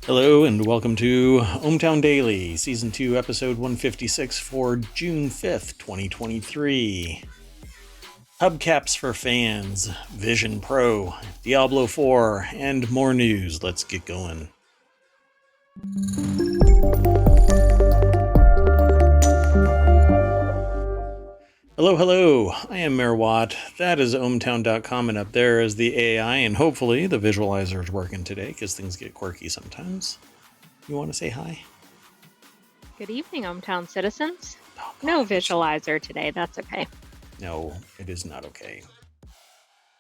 Hello and welcome to ohmTown Daily, Season 2, Episode 156 for June 5th, 2023. Hubcaps for fans, Vision Pro, Diablo 4, and more news. Let's get going. Hello, I am Mayor Watt. That is ohmTown.com, and up there is the AI, and hopefully the visualizer is working today because things get quirky sometimes. You want to say hi? Good evening, ohmTown citizens. No visualizer today, that's okay. No, it is not okay.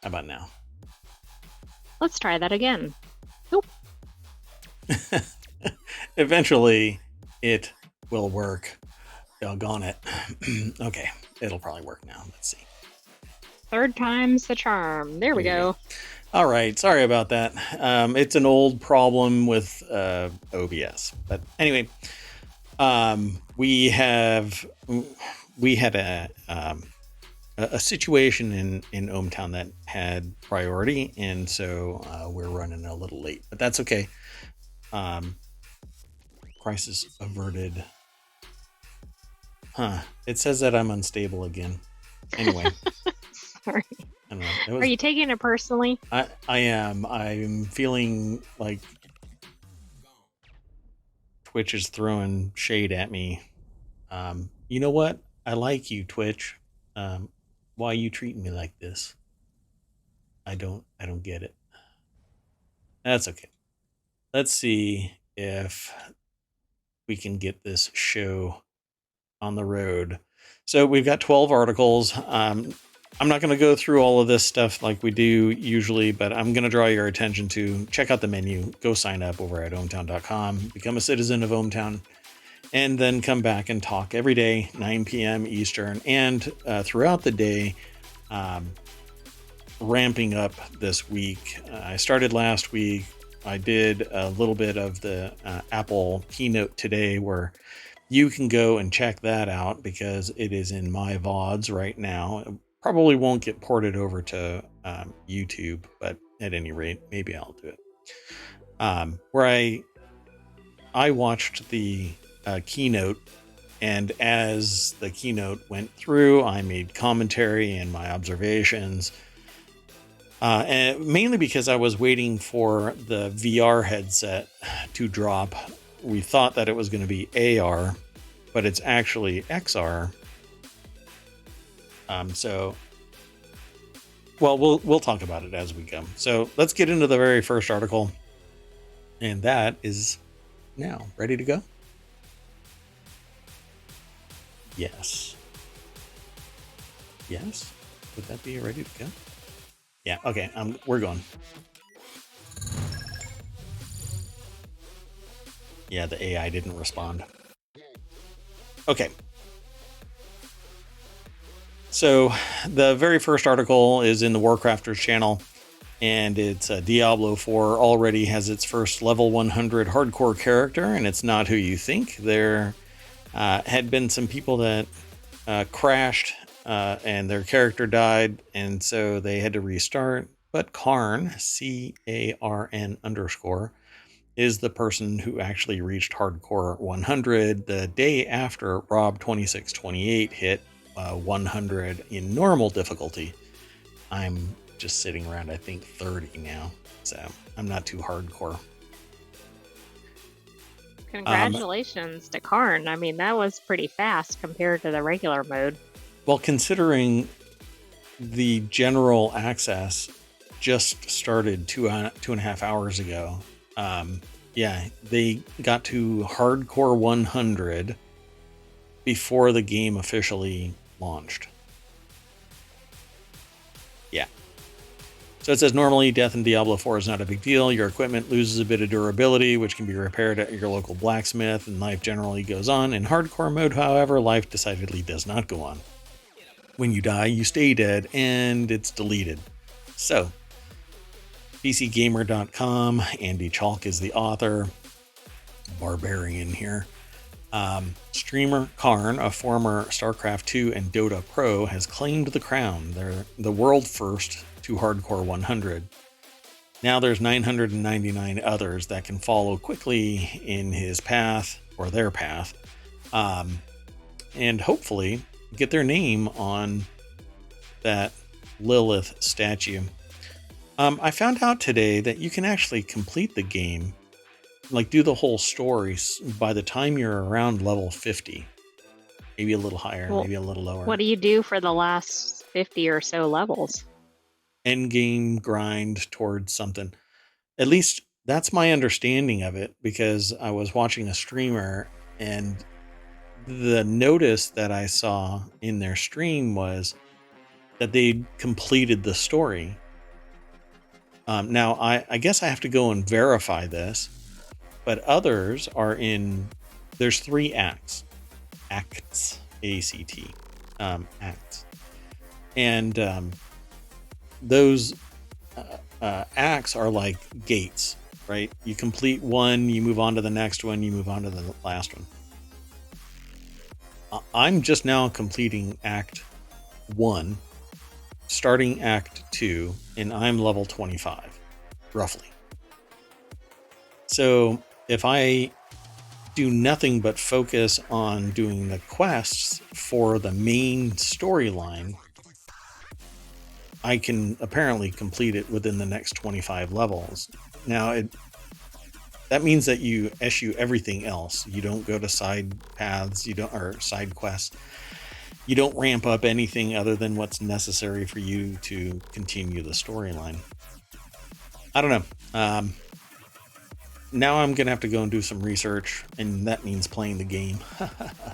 How about now? Let's try that again. Nope. Eventually, it will work. Doggone it. Okay, it'll probably work now. Let's see. Third time's the charm. There we go. All right, sorry about that. It's an old problem with OBS. But anyway, we had a situation in ohmTown that had priority, and so we're running a little late. But that's okay. Crisis averted. It says that I'm unstable again. Anyway. Sorry. I don't know. Are you taking it personally? I am. I'm feeling like Twitch is throwing shade at me. You know what? I like you, Twitch. Why are you treating me like this? I don't get it. That's okay. Let's see if we can get this show on the road. So we've got 12 articles. I'm not going to go through all of this stuff like we do usually, but I'm going to draw your attention to check out the menu, go sign up over at ohmTown.com, become a citizen of ohmTown, and then come back and talk every day, 9 p.m. Eastern, and throughout the day, ramping up this week. I started last week. I did a little bit of the Apple keynote today where you can go and check that out because it is in my VODs right now. It probably won't get ported over to YouTube, but at any rate, maybe I'll do it. Where I watched the keynote, and as the keynote went through, I made commentary and my observations. And mainly because I was waiting for the VR headset to drop. We thought that it was going to be AR, but it's actually XR. We'll talk about it as we go. So let's get into the very first article, and that is now ready to go. Yes. Would that be ready to go? Yeah. Okay. We're going. Yeah, the AI didn't respond. Okay. So the very first article is in the Warcrafters channel, and it's Diablo 4 already has its first level 100 hardcore character, and it's not who you think. There had been some people that crashed and their character died, and so they had to restart. But Karn, CARN_, is the person who actually reached hardcore 100 the day after Rob 2628 hit 100 in normal difficulty. I'm just sitting around, I think, 30 now, so I'm not too hardcore. Congratulations to Karn. I mean, that was pretty fast compared to the regular mode. Well, considering the general access just started two and a half hours ago, yeah, they got to hardcore 100 before the game officially launched. Yeah. So it says normally death in Diablo 4 is not a big deal. Your equipment loses a bit of durability, which can be repaired at your local blacksmith, and life generally goes on. In hardcore mode, however, life decidedly does not go on. When you die, you stay dead, and it's deleted. So, PCGamer.com, Andy Chalk is the author. Barbarian here. Streamer Karn, a former StarCraft 2 and Dota pro, has claimed the crown. They're the world first to hardcore 100. Now there's 999 others that can follow quickly in his path or their path, and hopefully get their name on that Lilith statue. I found out today that you can actually complete the game, like do the whole story, by the time you're around level 50. Maybe a little higher, Well, maybe a little lower. what do you do for the last 50 or so levels? End game grind towards something. At least that's my understanding of it, because I was watching a streamer and the notice that I saw in their stream was that they completed the story. Now, I guess I have to go and verify this, but others are in. There's 3 acts, acts, ACT, acts, and those acts are like gates, right? You complete one, you move on to the next one, you move on to the last one. I'm just now completing Act 1, starting Act 2, and I'm level 25, roughly. So if I do nothing but focus on doing the quests for the main storyline, I can apparently complete it within the next 25 levels. Now, that means that you eschew everything else. You don't go to side paths, or side quests. You don't ramp up anything other than what's necessary for you to continue the storyline. I don't know. Now I'm gonna have to go and do some research, and that means playing the game.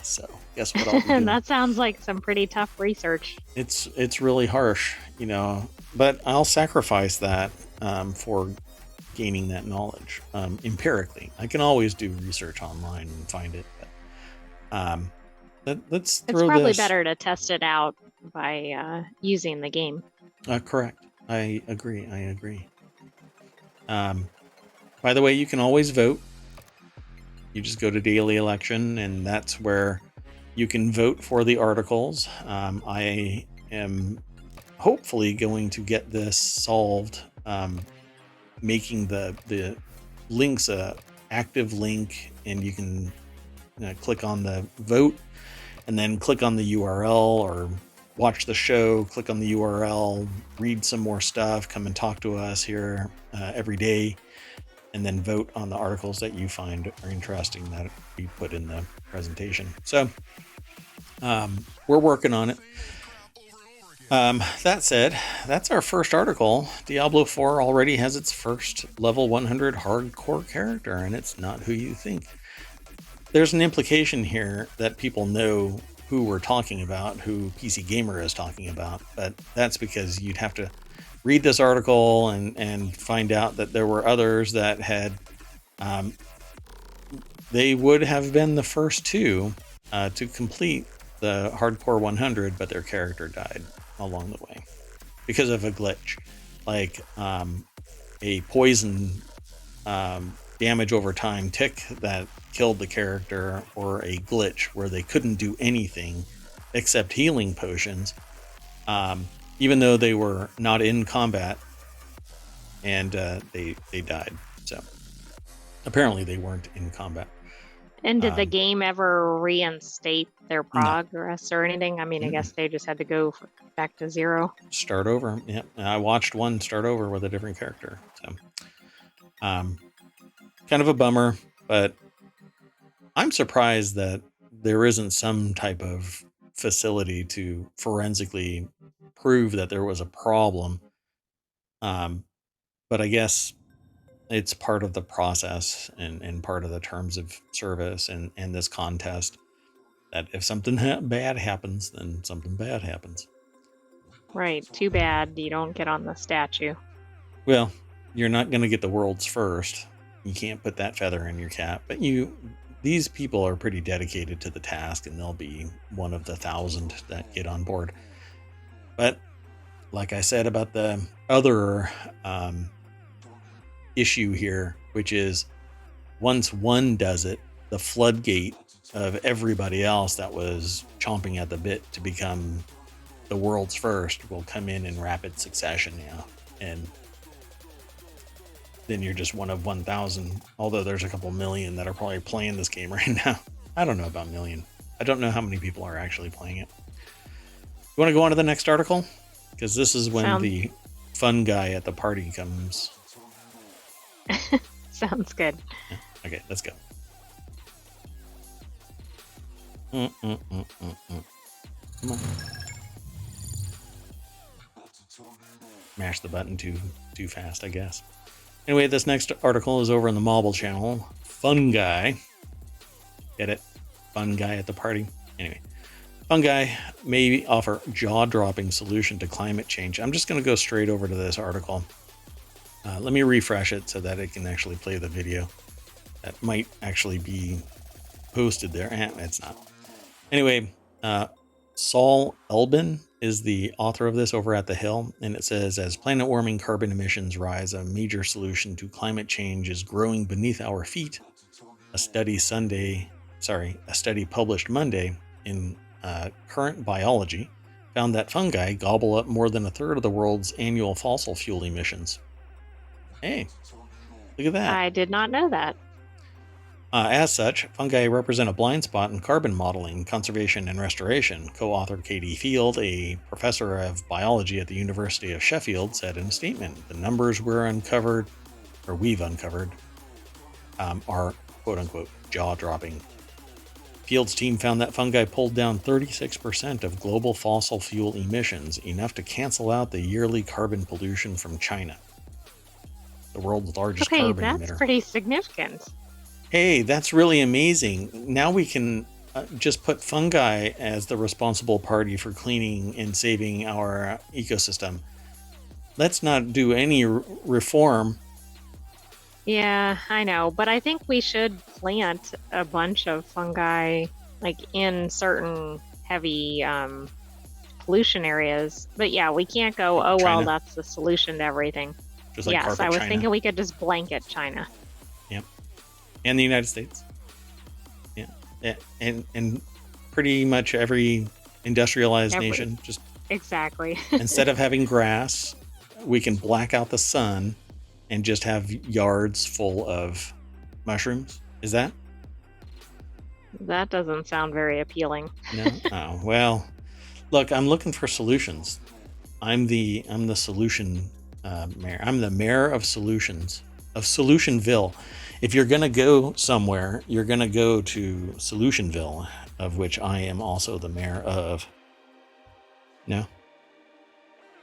So guess what I'll be doing? That sounds like some pretty tough research. It's really harsh, but I'll sacrifice that for gaining that knowledge empirically. I can always do research online and find it, but let's throw this. It's probably better to test it out by using the game. Correct. I agree. By the way, you can always vote. You just go to daily election, and that's where you can vote for the articles. I am hopefully going to get this solved, making the links a active link, and you can click on the vote and then click on the URL, or watch the show, click on the URL, read some more stuff, come and talk to us here every day, and then vote on the articles that you find are interesting that we put in the presentation. So we're working on it. That said, that's our first article. Diablo 4 already has its first level 100 hardcore character, and it's not who you think. There's an implication here that people know who we're talking about, who PC Gamer is talking about, but that's because you'd have to read this article and find out that there were others that had, they would have been the first two to complete the Hardcore 100, but their character died along the way because of a glitch, like a poison damage over time tick that killed the character, or a glitch where they couldn't do anything except healing potions, even though they were not in combat, and they died. So apparently they weren't in combat. And did the game ever reinstate their progress or anything? I mean, I guess they just had to go back to 0. Start over. Yeah, I watched one start over with a different character. So, kind of a bummer, but I'm surprised that there isn't some type of facility to forensically prove that there was a problem. But I guess it's part of the process and part of the terms of service and this contest, that if something bad happens, then something bad happens. Right. Too bad you don't get on the statue. Well, you're not going to get the world's first. You can't put that feather in your cap, but these people are pretty dedicated to the task, and they'll be one of the 1,000 that get on board. But like I said about the other issue here, which is once one does it, the floodgate of everybody else that was chomping at the bit to become the world's first will come in rapid succession now. And then you're just one of 1,000. Although there's a couple million that are probably playing this game right now. I don't know about million. I don't know how many people are actually playing it. You want to go on to the next article? Because this is when the fun guy at the party comes. Sounds good. Yeah. Okay, let's go. Come on. Mash the button too fast, I guess. Anyway, this next article is over on the Mobile channel. Fungi. Get it? Fun guy at the party. Anyway. Fungi may offer jaw-dropping solution to climate change. I'm just going to go straight over to this article. Let me refresh it so that it can actually play the video. That might actually be posted there. It's not. Anyway, Saul Elbin is the author of this over at The Hill, and it says, as planet warming carbon emissions rise, a major solution to climate change is growing beneath our feet. A study published Monday in Current Biology found that fungi gobble up more than a third of the world's annual fossil fuel emissions. Hey, look at that. I did not know that. As such, fungi represent a blind spot in carbon modeling, conservation, and restoration, co-author Katie Field, a professor of biology at the University of Sheffield, said in a statement. The numbers we've uncovered, are quote-unquote jaw-dropping. Field's team found that fungi pulled down 36% of global fossil fuel emissions, enough to cancel out the yearly carbon pollution from China, the world's largest carbon emitter. Okay, that's pretty significant. Hey, that's really amazing. Now we can just put fungi as the responsible party for cleaning and saving our ecosystem. Let's not do any reform. Yeah, I know, but I think we should plant a bunch of fungi like in certain heavy pollution areas. But yeah, we can't go, oh, China. well, that's the solution to everything. Just like yes, I was China. thinking we could just blanket China. Yep. And the United States. Yeah. And pretty much every industrialized nation. Just exactly. Instead of having grass, we can black out the sun and just have yards full of mushrooms. Is that? That doesn't sound very appealing. No? Oh, well, look, I'm looking for solutions. I'm the solution mayor. I'm the mayor of solutions, of Solutionville. If you're going to go somewhere, you're going to go to Solutionville, of which I am also the mayor of. No?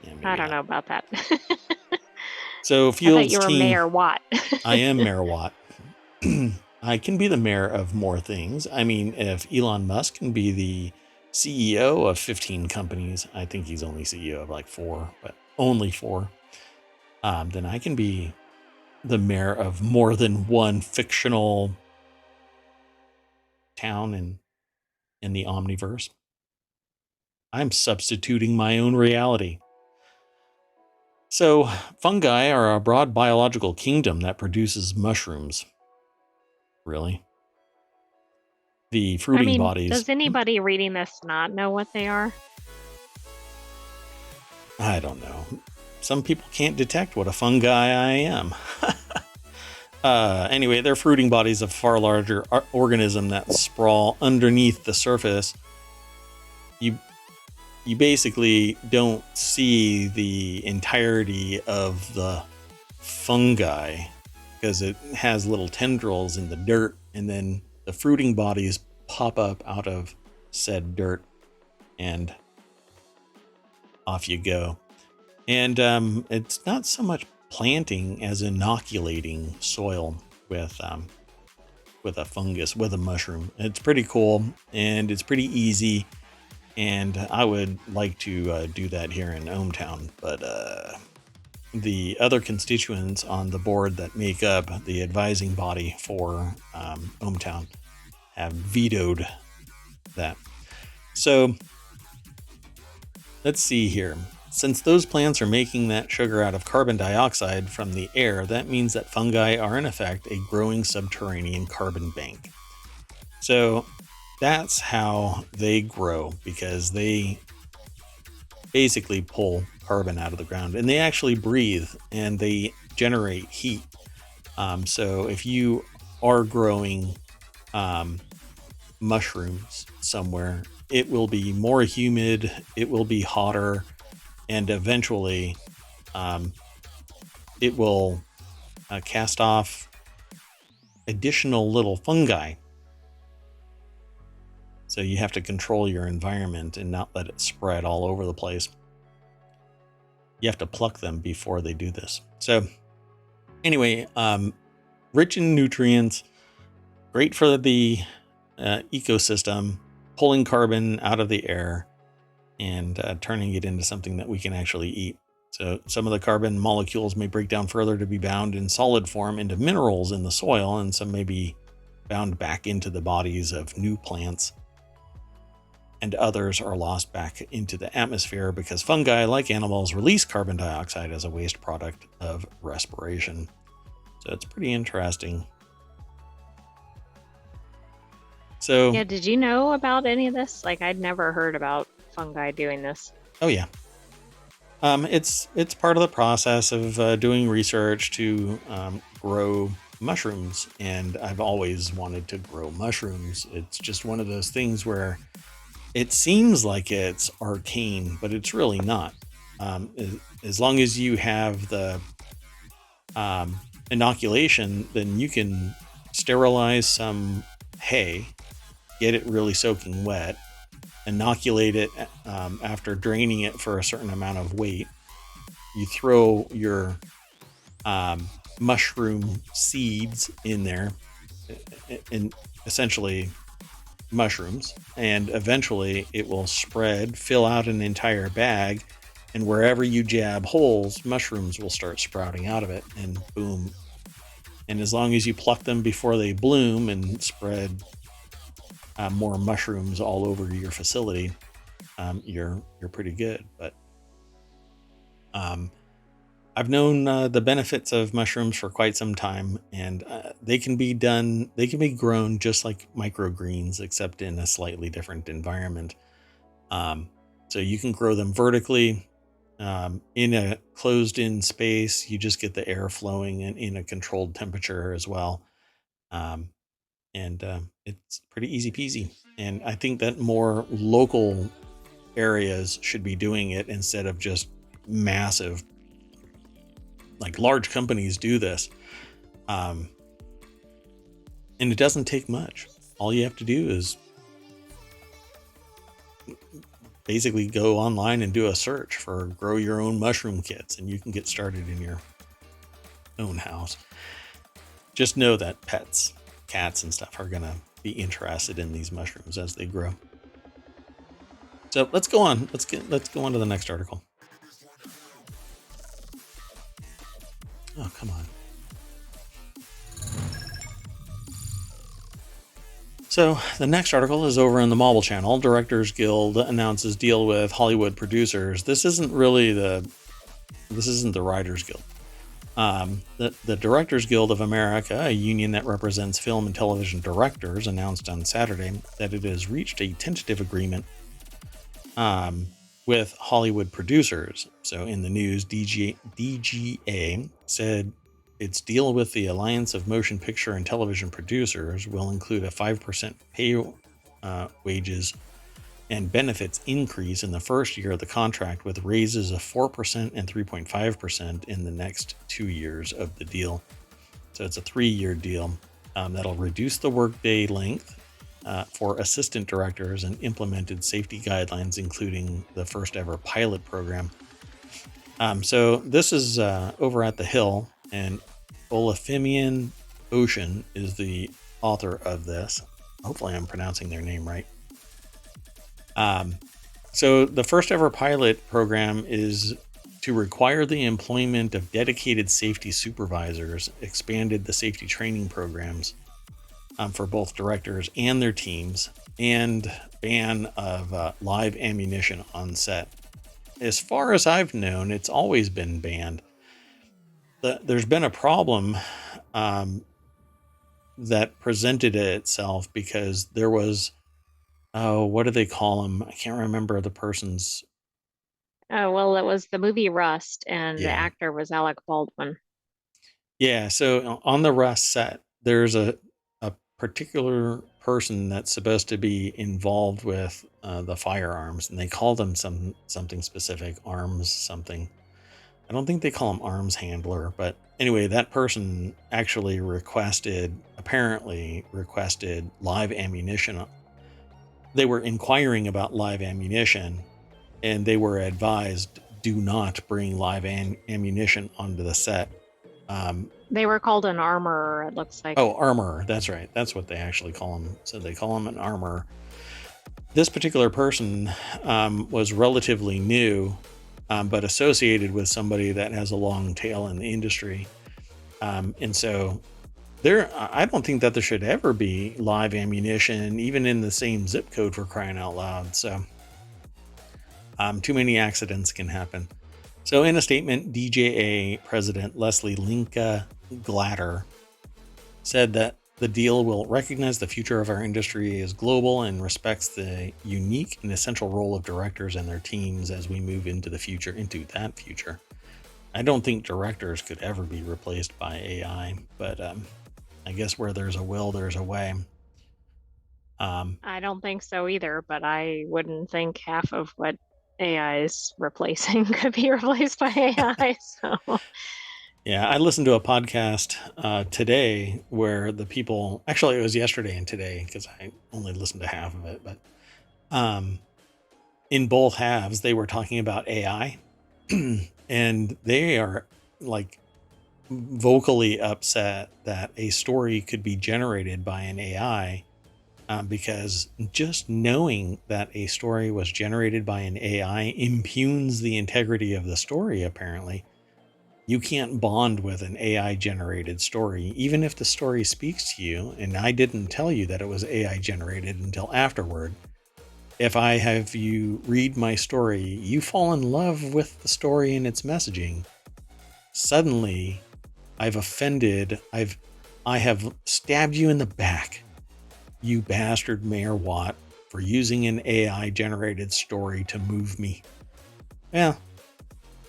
Yeah, I don't know about that. So Field's I thought you were Mayor Watt. I am Mayor Watt. I can be the mayor of more things. I mean, if Elon Musk can be the CEO of 15 companies, I think he's only CEO of like 4, but only 4. Then I can be the mayor of more than one fictional town in the omniverse. I'm substituting my own reality. So, fungi are a broad biological kingdom that produces mushrooms. Really? The fruiting bodies. Does anybody reading this not know what they are? I don't know. Some people can't detect what a fungi I am. Anyway, they're fruiting bodies of far larger organism that sprawl underneath the surface. You basically don't see the entirety of the fungi because it has little tendrils in the dirt, and then the fruiting bodies pop up out of said dirt, and off you go. And it's not so much planting as inoculating soil with a fungus, with a mushroom. It's pretty cool, and it's pretty easy. And I would like to do that here in ohmTown, but the other constituents on the board that make up the advising body for ohmTown have vetoed that. So let's see here. Since those plants are making that sugar out of carbon dioxide from the air, that means that fungi are in effect a growing subterranean carbon bank. So that's how they grow, because they basically pull carbon out of the ground, and they actually breathe and they generate heat. So if you are growing um, mushrooms somewhere, it will be more humid, it will be hotter, and eventually um, it will cast off additional little fungi. So you have to control your environment and not let it spread all over the place. You have to pluck them before they do this. So anyway, rich in nutrients, great for the ecosystem, pulling carbon out of the air and turning it into something that we can actually eat. So some of the carbon molecules may break down further to be bound in solid form into minerals in the soil, and some may be bound back into the bodies of new plants, and others are lost back into the atmosphere because fungi, like animals, release carbon dioxide as a waste product of respiration. So it's pretty interesting. So, Yeah, did you know about any of this? Like, I'd never heard about fungi doing this. oh yeah, it's part of the process of doing research to grow mushrooms, and I've always wanted to grow mushrooms. It's just one of those things where it seems like it's arcane, but it's really not. As long as you have the um, inoculation, then you can sterilize some hay, get it really soaking wet, inoculate it after draining it for a certain amount of weight. You throw your mushroom seeds in there, and essentially mushrooms, and eventually it will spread, fill out an entire bag, and wherever you jab holes, mushrooms will start sprouting out of it, and boom. And as long as you pluck them before they bloom and spread more mushrooms all over your facility, you're pretty good. But um, I've known the benefits of mushrooms for quite some time, and they can be done. They can be grown just like microgreens, except in a slightly different environment. Um, so you can grow them vertically in a closed-in space. You just get the air flowing and in a controlled temperature as well, um, and it's pretty easy peasy. And I think that more local areas should be doing it instead of just massive, like large companies do this. Um, and it doesn't take much. All you have to do is basically go online and do a search for grow your own mushroom kits, and you can get started in your own house. Just know that pets, cats and stuff, are going to be interested in these mushrooms as they grow. So let's go on. Let's go on to the next article. Oh, come on. So the next article is over in the Marvel Channel. Directors Guild announces deal with Hollywood producers. This isn't the Writers Guild. The Directors Guild of America, a union that represents film and television directors, announced on Saturday that it has reached a tentative agreement with Hollywood producers. So in the news, DGA said its deal with the Alliance of Motion Picture and Television Producers will include a 5% pay wages and benefits increase in the first year of the contract, with raises of 4% and 3.5% in the next 2 years of the deal. So it's a 3-year deal that'll reduce the workday length for assistant directors and implemented safety guidelines, including the first ever pilot program. So this is over at the Hill, and Olafimian Ocean is the author of this. Hopefully I'm pronouncing their name right. So the first ever pilot program is to require the employment of dedicated safety supervisors, expanded the safety training programs for both directors and their teams, and ban of live ammunition on set. As far as I've known, it's always been banned. There's been a problem that presented itself because there was, oh, what do they call them? I can't remember the person's. Oh, well, it was the movie Rust, and the Yeah. actor was Alec Baldwin. Yeah, so on the Rust set, there's a particular person that's supposed to be involved with the firearms, and they call them something specific, arms something. I don't think they call him arms handler, but anyway, that person actually apparently requested live ammunition. They were inquiring about live ammunition, and they were advised, do not bring live ammunition onto the set. They were called an armorer, it looks like. Oh, armorer. That's right. That's what they actually call him. So they call him an armorer. This particular person was relatively new, but associated with somebody that has a long tail in the industry. And so I don't think that there should ever be live ammunition, even in the same zip code, for crying out loud. So too many accidents can happen. So in a statement, DJA President Leslie Linka Glatter said that the deal will recognize the future of our industry is global and respects the unique and essential role of directors and their teams as we move into that future. I don't think directors could ever be replaced by AI, but I guess where there's a will, there's a way. I don't think so either, but I wouldn't think half of what AI is replacing could be replaced by AI. So, Yeah, I listened to a podcast today where the people, actually, it was yesterday and today because I only listened to half of it, but in both halves, they were talking about AI and they are like vocally upset that a story could be generated by an AI because just knowing that a story was generated by an AI impugns the integrity of the story, apparently. You can't bond with an AI generated story, even if the story speaks to you. And I didn't tell you that it was AI generated until afterward. If I have you read my story, you fall in love with the story and its messaging. Suddenly, I've offended, I have stabbed you in the back, you bastard Mayor Watt, for using an AI generated story to move me. Well,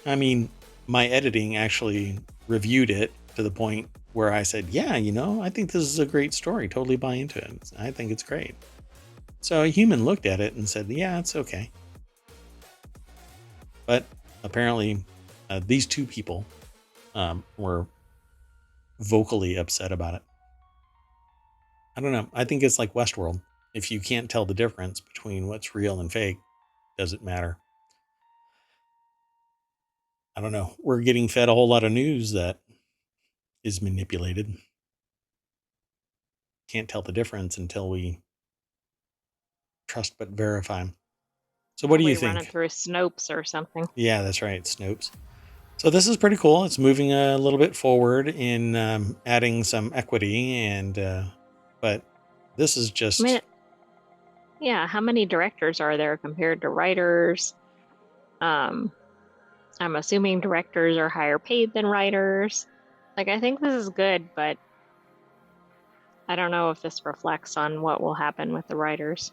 I mean, my editing actually reviewed it to the point where I said, yeah, I think this is a great story. Totally buy into it. I think it's great. So a human looked at it and said, yeah, it's okay. But apparently, these two people were vocally upset about it. I don't know. I think it's like Westworld. If you can't tell the difference between what's real and fake, does it matter? I don't know. We're getting fed a whole lot of news that is manipulated. Can't tell the difference until we trust but verify. So what do you probably run it think? through Snopes or something. Yeah, that's right, Snopes. So this is pretty cool. It's moving a little bit forward in adding some equity, but this is I mean, just yeah, how many directors are there compared to writers? Um, I'm assuming directors are higher paid than writers. Like, I think this is good, but I don't know if this reflects on what will happen with the writers.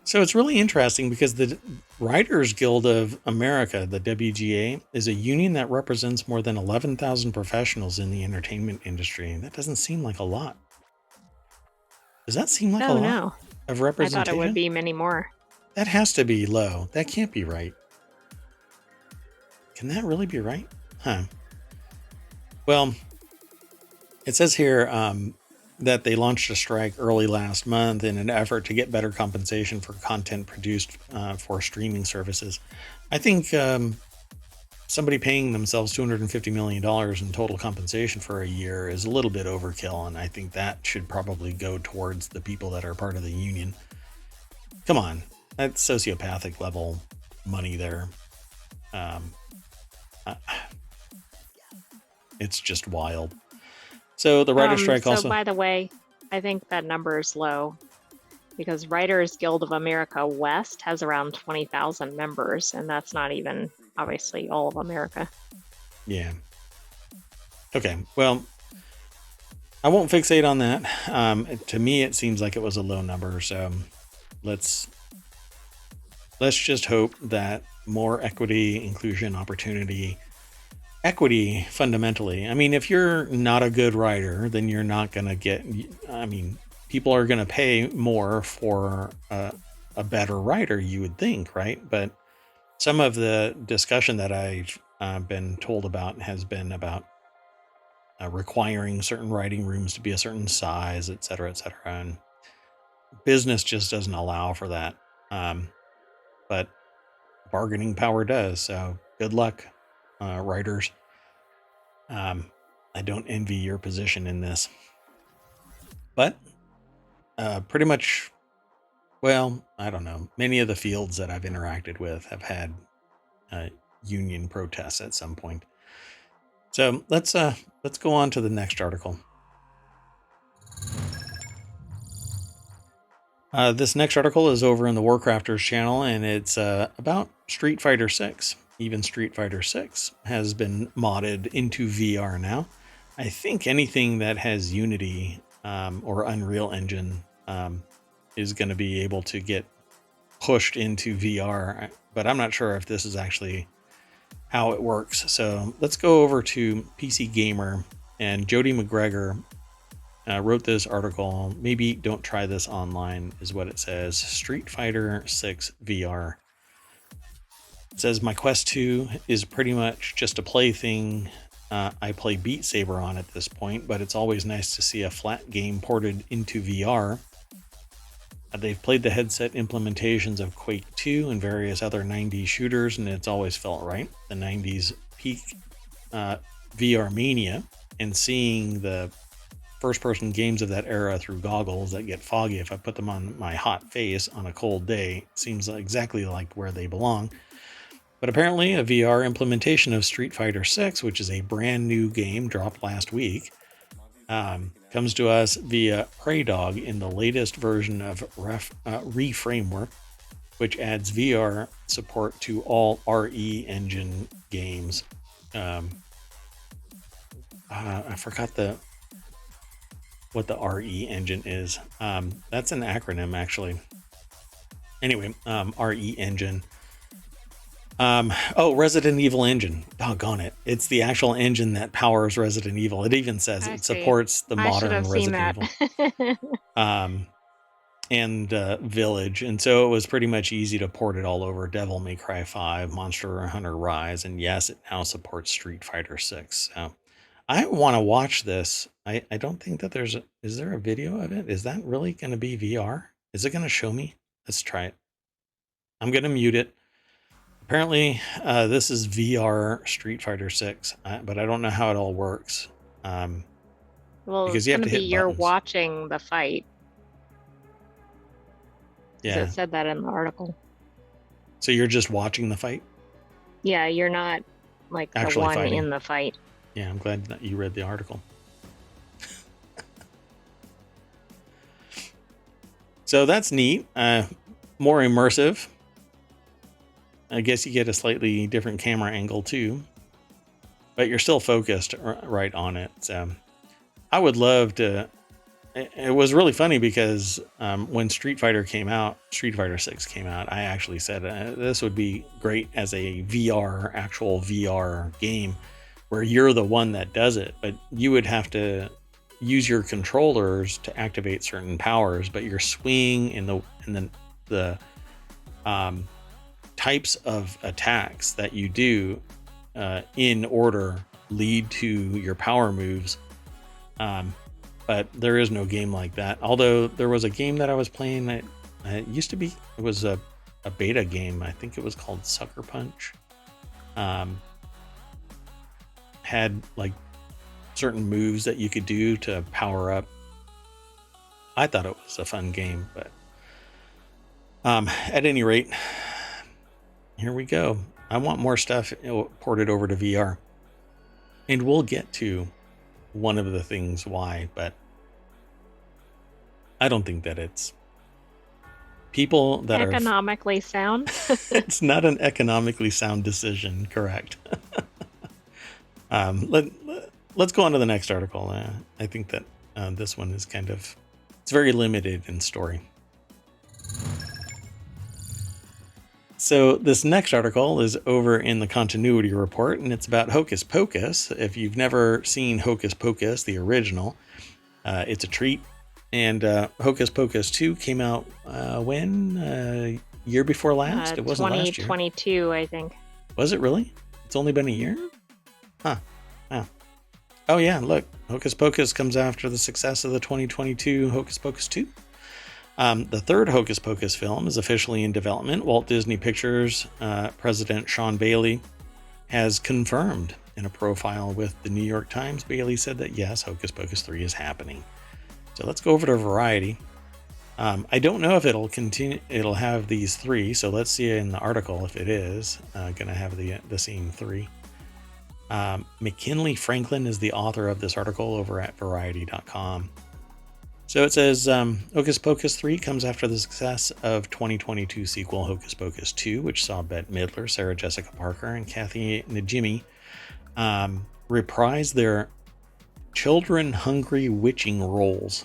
so it's really interesting because the Writers Guild of America, the WGA, is a union that represents more than 11,000 professionals in the entertainment industry. That doesn't seem like a lot. Does that seem like a Oh lot no, of I thought it would representation? be many more. That has to be low. That can't be right. Can that really be right? Huh. Well, it says here that they launched a strike early last month in an effort to get better compensation for content produced for streaming services. I think somebody paying themselves $250 million in total compensation for a year is a little bit overkill, and I think that should probably go towards the people that are part of the union. Come on, that's sociopathic level money there. Um, it's just wild. So the writer strike So also. by the way, I think that number is low because Writers Guild of America West has around 20,000 members, and that's not even obviously all of America. Yeah. Okay. Well, I won't fixate on that. To me, it seems like it was a low number. So let's just hope that more equity, inclusion, opportunity equity fundamentally. I mean, if you're not a good writer, then you're not going to get, I mean, people are going to pay more for a better writer, you would think, right? But some of the discussion that I've been told about has been about requiring certain writing rooms to be a certain size, et cetera, et cetera. And business just doesn't allow for that. But bargaining power does. So good luck, writers. I don't envy your position in this. But pretty much, well, I don't know. Many of the fields that I've interacted with have had union protests at some point. So let's go on to the next article. This next article is over in the Warcrafters channel, and it's about Street Fighter 6. Even Street Fighter 6 has been modded into VR now. I think anything that has Unity or Unreal Engine is going to be able to get pushed into VR, but I'm not sure if this is actually how it works. So let's go over to PC Gamer, and Jody McGregor wrote this article. Maybe don't try this online is what it says. Street Fighter 6 VR. It says my Quest 2 is pretty much just a plaything. I play Beat Saber on at this point, but it's always nice to see a flat game ported into VR. They've played the headset implementations of Quake 2 and various other 90s shooters, and it's always felt right. The 90s peak VR mania, and seeing the first-person games of that era through goggles that get foggy if I put them on my hot face on a cold day seems exactly like where they belong. But apparently a VR implementation of Street Fighter 6, which is a brand new game dropped last week, comes to us via Prey Dog in the latest version of Reframework, which adds VR support to all RE engine games. I forgot what the RE engine is. That's an acronym, actually. Anyway, RE engine. Resident Evil engine. Doggone it. It's the actual engine that powers Resident Evil. It even says it supports the modern Resident Evil. And Village. And so it was pretty much easy to port it all over Devil May Cry 5, Monster Hunter Rise, and yes, it now supports Street Fighter 6. So I want to watch this. I don't think that is there a video of it? Is that really going to be VR? Is it going to show me? Let's try it. I'm going to mute it. Apparently, this is VR Street Fighter 6, but I don't know how it all works. Well, because you have to hit you're buttons. watching the fight. Yeah. It said that in the article. So you're just watching the fight? Yeah, you're not like actually the one fighting in the fight. Yeah, I'm glad that you read the article. So that's neat. More immersive. I guess you get a slightly different camera angle too, but you're still focused right on it. So I would love to. It was really funny because when Street Fighter 6 came out, I actually said this would be great as a actual VR game where you're the one that does it, but you would have to use your controllers to activate certain powers, but your swing and the types of attacks that you do in order lead to your power moves. But there is no game like that. Although there was a game that I was playing that it used to be, it was a beta game. I think it was called Sucker Punch. Had like certain moves that you could do to power up. I thought it was a fun game, but at any rate, here we go. I want more stuff ported over to VR. And we'll get to one of the things why, but I don't think that it's people that economically sound. It's not an economically sound decision, correct? Let's go on to the next article. I think that this one is it's very limited in story. So this next article is over in the continuity report, and it's about Hocus Pocus. If you've never seen Hocus Pocus, the original, it's a treat. And Hocus Pocus 2 came out when? Year before last? It wasn't last year. 2022, I think. Was it really? It's only been a year? Huh. Wow. Oh, yeah, look. Hocus Pocus comes after the success of the 2022 Hocus Pocus 2. The third Hocus Pocus film is officially in development. Walt Disney Pictures President Sean Bailey has confirmed in a profile with the New York Times. Bailey said that yes, Hocus Pocus 3 is happening. So let's go over to Variety. I don't know if it'll continue. It'll have these three. So let's see in the article if it is going to have the same three. McKinley Franklin is the author of this article over at Variety.com. So it says Hocus Pocus 3 comes after the success of 2022 sequel Hocus Pocus 2, which saw Bette Midler, Sarah Jessica Parker, and Kathy Najimy reprise their children-hungry witching roles.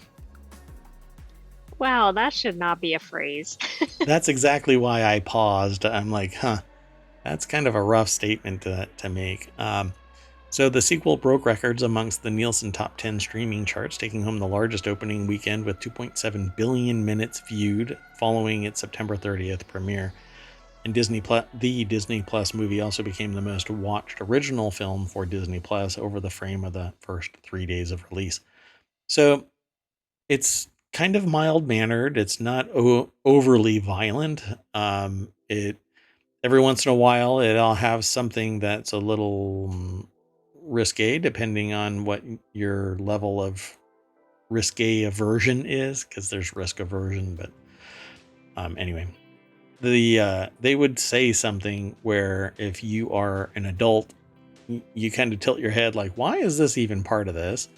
Wow, that should not be a phrase. That's exactly why I paused. I'm like, that's kind of a rough statement to make. So the sequel broke records amongst the Nielsen Top 10 streaming charts, taking home the largest opening weekend with 2.7 billion minutes viewed following its September 30th premiere. And the Disney Plus movie also became the most watched original film for Disney Plus over the frame of the first 3 days of release. So it's kind of mild-mannered. It's not overly violent. Every once in a while, it'll have something that's a little risque, depending on what your level of risque aversion is, because there's risk aversion. But anyway, they would say something where if you are an adult, you kind of tilt your head like, why is this even part of this?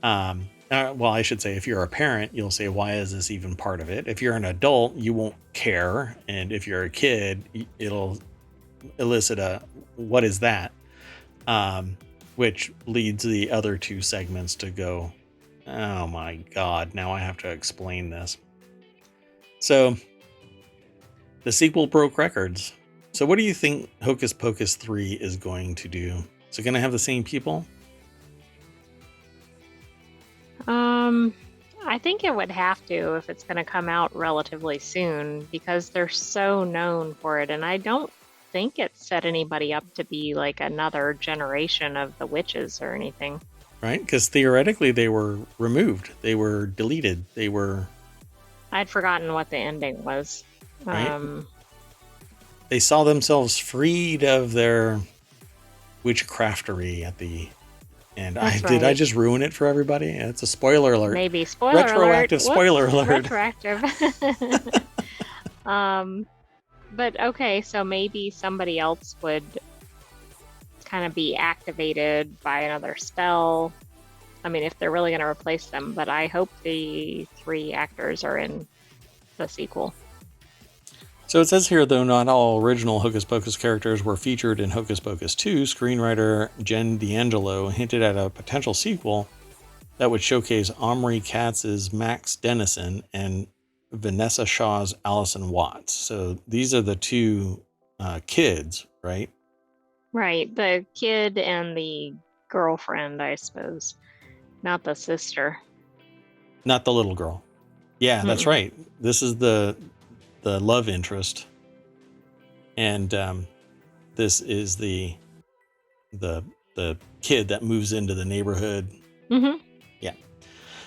Well, I should say, if you're a parent, you'll say, why is this even part of it? If you're an adult, you won't care. And if you're a kid, it'll elicit a, what is that? Which leads the other two segments to go, oh my God, now I have to explain this. So the sequel broke records. So what do you think Hocus Pocus 3 is going to do? Is it going to have the same people? I think it would have to if it's going to come out relatively soon, because they're so known for it. And I don't think it set anybody up to be like another generation of the witches or anything. Right? Because theoretically they were removed. They were deleted. I'd forgotten what the ending was. Right? They saw themselves freed of their witchcraftery at the end. Did I just ruin it for everybody? It's a spoiler alert. Maybe. Spoiler Retroactive alert. spoiler alert. Retroactive. But okay, so maybe somebody else would kind of be activated by another spell. I mean, if they're really going to replace them, but I hope the three actors are in the sequel. So it says here, though not all original Hocus Pocus characters were featured in Hocus Pocus 2, screenwriter Jen D'Angelo hinted at a potential sequel that would showcase Omri Katz's Max Dennison and Vanessa Shaw's Allison Watts. So these are the two kids, right? Right. The kid and the girlfriend, I suppose. Not the sister. Not the little girl. Yeah, that's right. This is the love interest. And this is the kid that moves into the neighborhood. Mm-hmm. Yeah.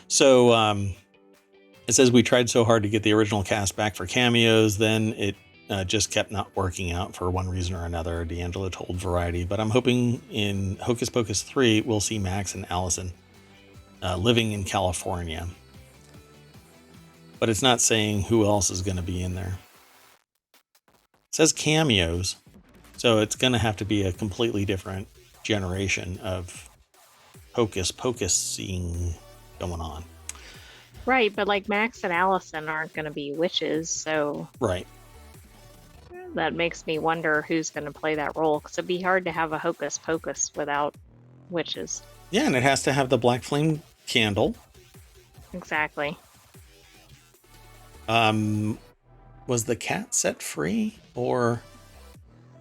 So it says we tried so hard to get the original cast back for cameos, then it just kept not working out for one reason or another, D'Angelo told Variety. But I'm hoping in Hocus Pocus 3, we'll see Max and Allison living in California. But it's not saying who else is going to be in there. It says cameos, so it's going to have to be a completely different generation of Hocus Pocus-ing going on. Right, but like Max and Allison aren't going to be witches, so... Right. That makes me wonder who's going to play that role, because it'd be hard to have a Hocus Pocus without witches. Yeah, and it has to have the black flame candle. Exactly. was the cat set free, or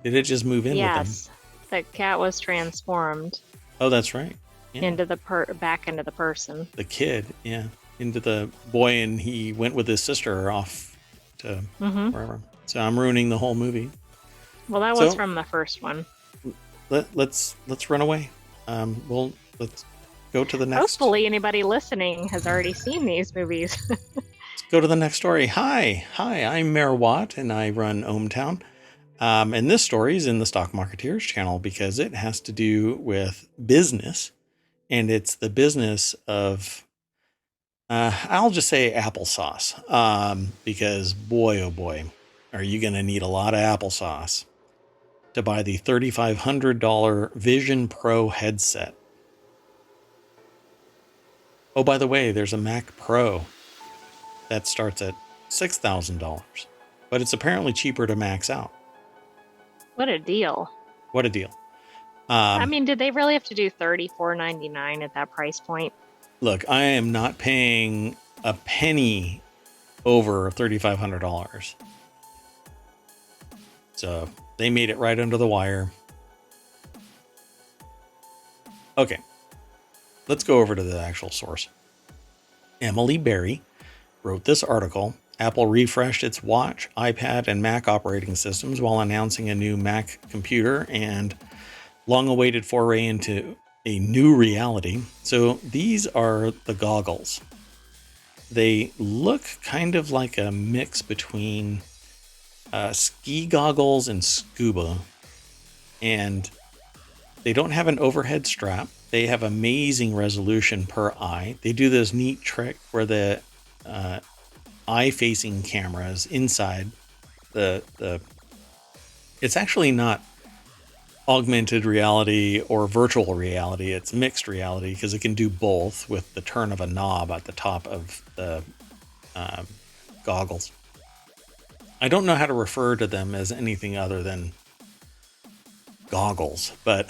did it just move in with them? Yes, the cat was transformed Oh, that's right. Yeah, into the back into the person. the kid. Yeah, into the boy, and he went with his sister off to Mm-hmm. wherever. So I'm ruining the whole movie. Well, that was So from the first one. let's run away. Let's go to the next. Hopefully, anybody listening has already seen these movies. Let's go to the next story. Hi, I'm Mayor Watt, and I run ohmTown. And this story is in the Stock Marketeers channel because it has to do with business, and it's the business of, I'll just say applesauce, because boy, oh boy, are you going to need a lot of applesauce to buy the $3,500 Vision Pro headset. Oh, by the way, there's a Mac Pro that starts at $6,000, but it's apparently cheaper to max out. What a deal. What a deal. I mean, did they really have to do $34.99 at that price point? Look, I am not paying a penny over $3,500. So they made it right under the wire. Okay, let's go over to the actual source. Emily Berry wrote this article. Apple refreshed its watch, iPad, and Mac operating systems while announcing a new Mac computer and long-awaited foray into a new reality. So these are the goggles. They look kind of like a mix between ski goggles and scuba, and they don't have an overhead strap. They have amazing resolution per eye. They do this neat trick where the eye-facing cameras inside the it's actually not augmented reality or virtual reality. It's mixed reality because it can do both with the turn of a knob at the top of the goggles. I don't know how to refer to them as anything other than goggles, but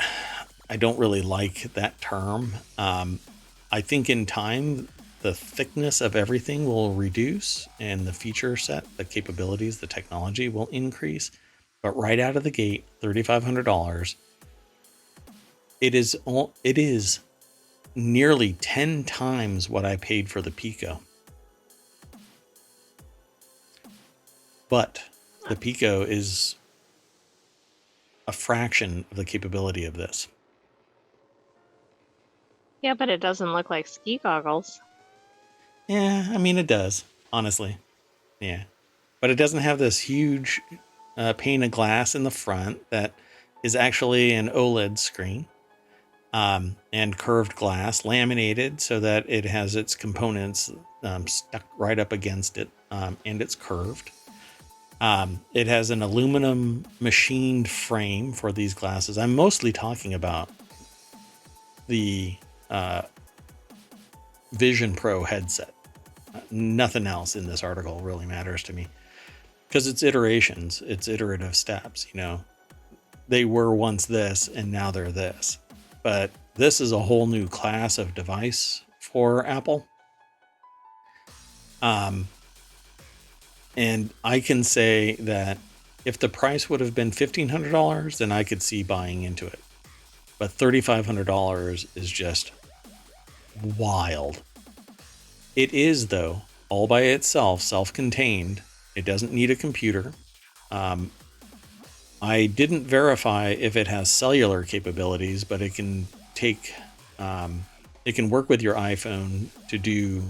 I don't really like that term. I think in time, the thickness of everything will reduce and the feature set, the capabilities, the technology will increase. But right out of the gate, $3,500, it is nearly 10 times what I paid for the Pico. But the Pico is a fraction of the capability of this. Yeah, but it doesn't look like ski goggles. Yeah, I mean, it does, honestly. Yeah. But it doesn't have this huge pane of glass in the front that is actually an OLED screen, and curved glass, laminated so that it has its components stuck right up against it, and it's curved. It has an aluminum machined frame for these glasses. I'm mostly talking about the Vision Pro headset. Nothing else in this article really matters to me because it's iterations, it's iterative steps. You know, they were once this and now they're this, but this is a whole new class of device for Apple. And I can say that if the price would have been $1,500, then I could see buying into it. But $3,500 is just wild. It is, though, all by itself, self-contained. It doesn't need a computer. I didn't verify if it has cellular capabilities, but it can take, it can work with your iPhone to do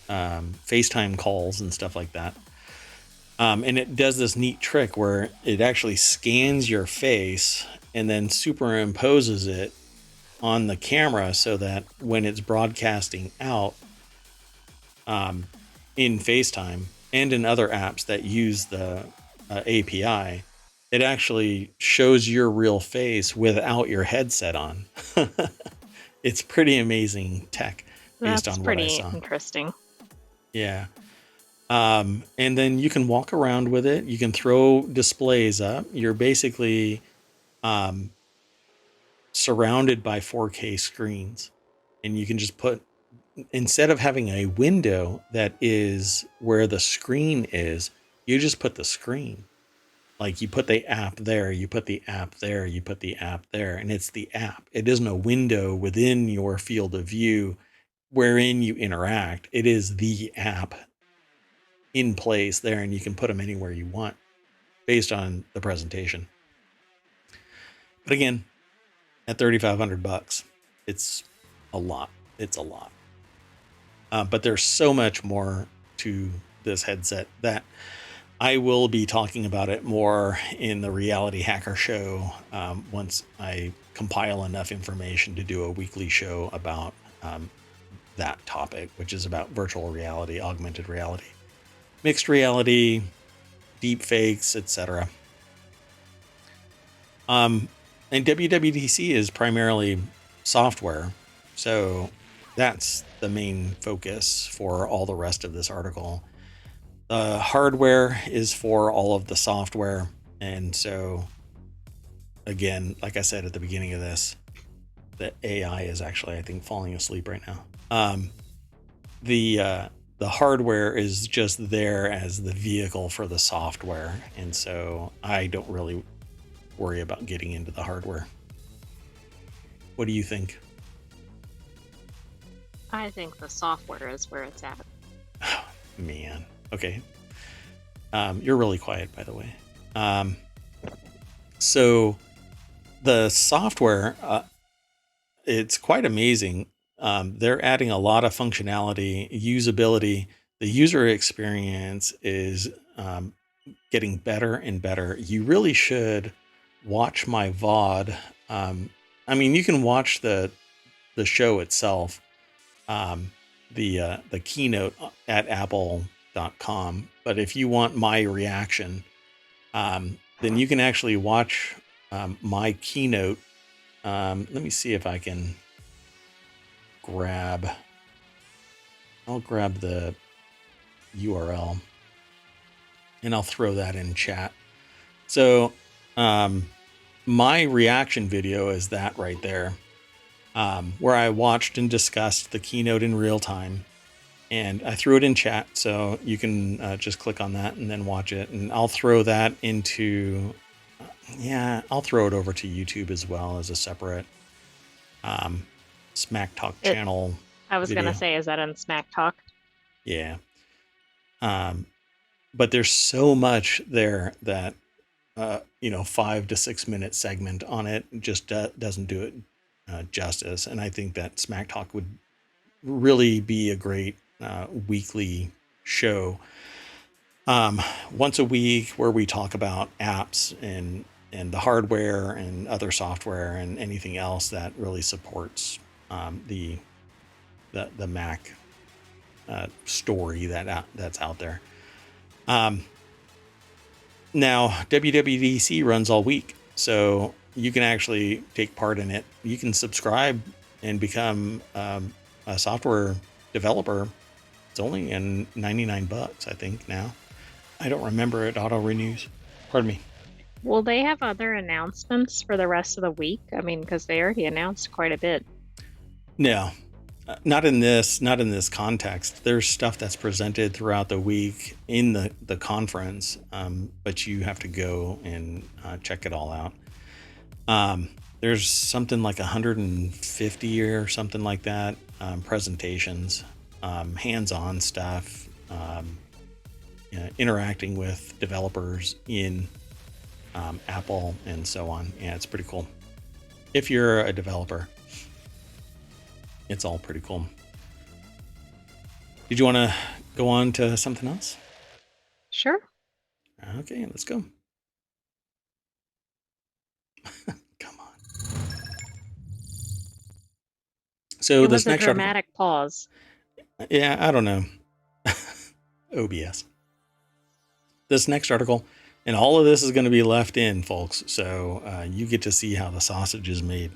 FaceTime calls and stuff like that. And it does this neat trick where it actually scans your face and then superimposes it on the camera so that when it's broadcasting out in FaceTime and in other apps that use the API, it actually shows your real face without your headset on. It's pretty amazing tech based That's on what I pretty saw. interesting. Yeah. And then you can walk around with it. You can throw displays up. You're basically surrounded by 4K screens, and you can just put instead of having a window that is where the screen is, you just put the screen. Like you put the app there, you put the app there, you put the app there, and it's the app. It isn't a window within your field of view wherein you interact. It is the app in place there, and you can put them anywhere you want based on the presentation. But again, at $3,500, it's a lot. It's a lot. But there's so much more to this headset that I will be talking about it more in the Reality Hacker Show once I compile enough information to do a weekly show about that topic, which is about virtual reality, augmented reality, mixed reality, deep fakes, etc. And WWDC is primarily software, so that's the main focus for all the rest of this article. The hardware is for all of the software, and so again, like I said at the beginning of this, the AI is actually, I think, falling asleep right now. The hardware is just there as the vehicle for the software, and so I don't really worry about getting into the hardware. What do you think? I think the software is where it's at. Oh, man. Okay. You're really quiet, by the way. So the software, it's quite amazing. They're adding a lot of functionality, usability. The user experience is getting better and better. You really should watch my VOD. I mean, you can watch the show itself, the keynote at apple.com. But if you want my reaction, then you can actually watch my keynote. Let me see if I can I'll grab the URL and I'll throw that in chat. So my reaction video is that right there, where I watched and discussed the keynote in real time. And I threw it in chat, so you can just click on that and then watch it. And I'll throw that into, I'll throw it over to YouTube as well as a separate Smack Talk channel. I was going to say, is that in Smack Talk? Yeah. But there's so much there that, 5 to 6 minute segment on it just doesn't do it justice. And I think that Smack Talk would really be a great weekly show, once a week, where we talk about apps and the hardware and other software and anything else that really supports the Mac story that's out there. Now WWDC runs all week, so you can actually take part in it. You can subscribe and become a software developer. It's only in $99, I think now. I don't remember. It auto renews. Pardon me. Will they have other announcements for the rest of the week? I mean, because they already announced quite a bit. No, not in this context. There's stuff that's presented throughout the week in the conference, but you have to go and check it all out. There's something like 150 or something like that, presentations, hands-on stuff, interacting with developers in Apple and so on. Yeah, it's pretty cool. If you're a developer, it's all pretty cool. Did you want to go on to something else? Sure. Okay, let's go. Come on. So this next dramatic pause. Yeah, I don't know. OBS. This next article, and all of this is going to be left in, folks. So you get to see how the sausage is made.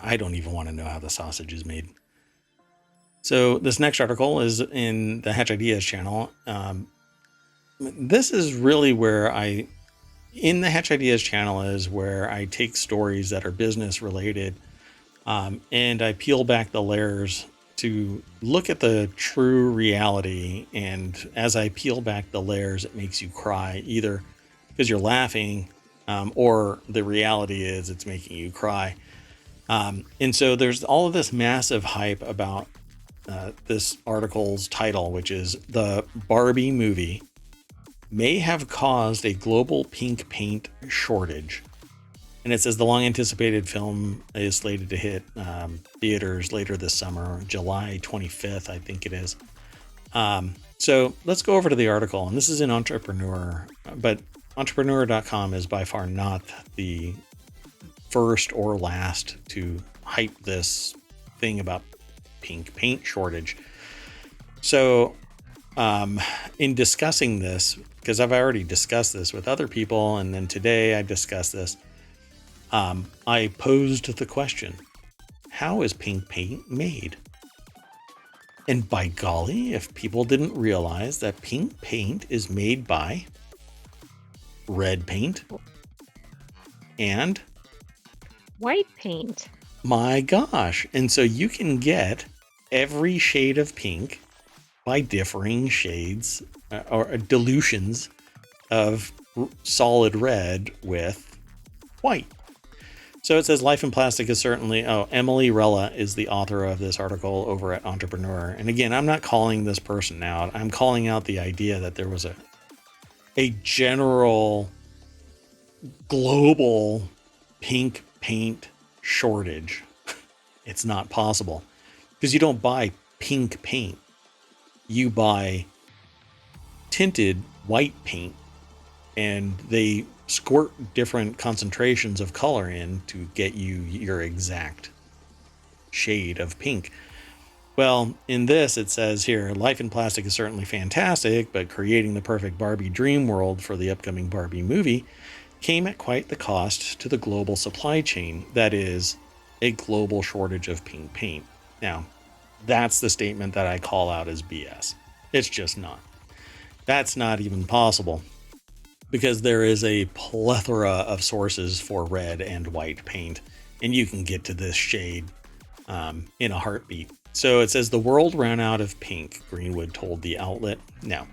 I don't even want to know how the sausage is made. So this next article is in the Hatch Ideas channel. This is really where in the Hatch Ideas channel is where I take stories that are business related And I peel back the layers to look at the true reality. And as I peel back the layers, it makes you cry, either because you're laughing, or the reality is it's making you cry. And so there's all of this massive hype about this article's title, which is "The Barbie Movie May Have Caused a Global Pink Paint Shortage." And it says the long anticipated film is slated to hit theaters later this summer, July 25th, I think it is. So let's go over to the article. And this is in Entrepreneur, but entrepreneur.com is by far not the first or last to hype this thing about pink paint shortage. So in discussing this, because I've already discussed this with other people, and then today I discussed this, I posed the question, how is pink paint made? And by golly, if people didn't realize that pink paint is made by red paint and white paint. My gosh. And so you can get every shade of pink by differing shades or dilutions of solid red with white. So it says Life in Plastic is certainly, Emily Rella is the author of this article over at Entrepreneur. And again, I'm not calling this person out. I'm calling out the idea that there was a general global pink paint shortage. It's not possible because you don't buy pink paint. You buy tinted white paint, and they squirt different concentrations of color in to get you your exact shade of pink. Well, in this, it says here, Life in Plastic is certainly fantastic, but creating the perfect Barbie dream world for the upcoming Barbie movie came at quite the cost to the global supply chain. That is, a global shortage of pink paint. Now, that's the statement that I call out as BS. It's just not. That's not even possible, because there is a plethora of sources for red and white paint, and you can get to this shade in a heartbeat. So it says the world ran out of pink, Greenwood told the outlet. No,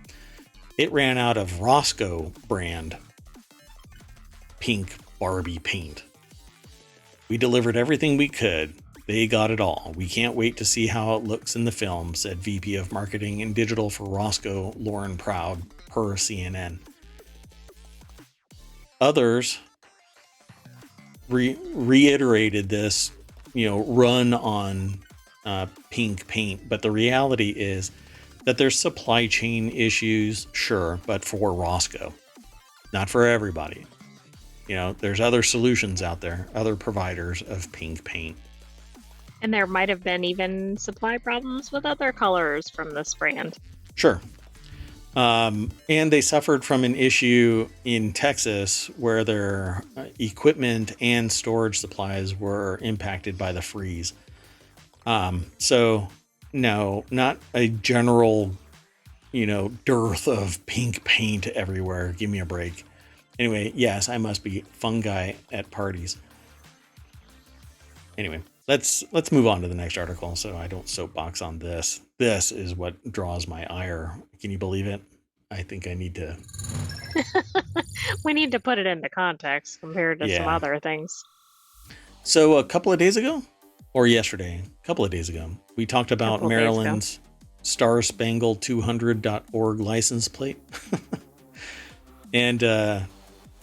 it ran out of Roscoe brand pink Barbie paint. We delivered everything we could. They got it all. We can't wait to see how it looks in the film, said VP of Marketing and Digital for Roscoe, Lauren Proud, per CNN. Others reiterated this, run on pink paint, but the reality is that there's supply chain issues, sure, but for Roscoe, not for everybody. There's other solutions out there, other providers of pink paint. And there might have been even supply problems with other colors from this brand. Sure. And they suffered from an issue in Texas where their equipment and storage supplies were impacted by the freeze. So no, not a general, dearth of pink paint everywhere. Give me a break. Anyway, yes, I must be fungi at parties. Anyway, let's move on to the next article so I don't soapbox on this. This is what draws my ire. Can you believe it? I think I need to... We need to put it into context compared to some other things. So a couple of days ago, or yesterday, a couple of days ago, we talked about Maryland's starspangled200.org license plate. And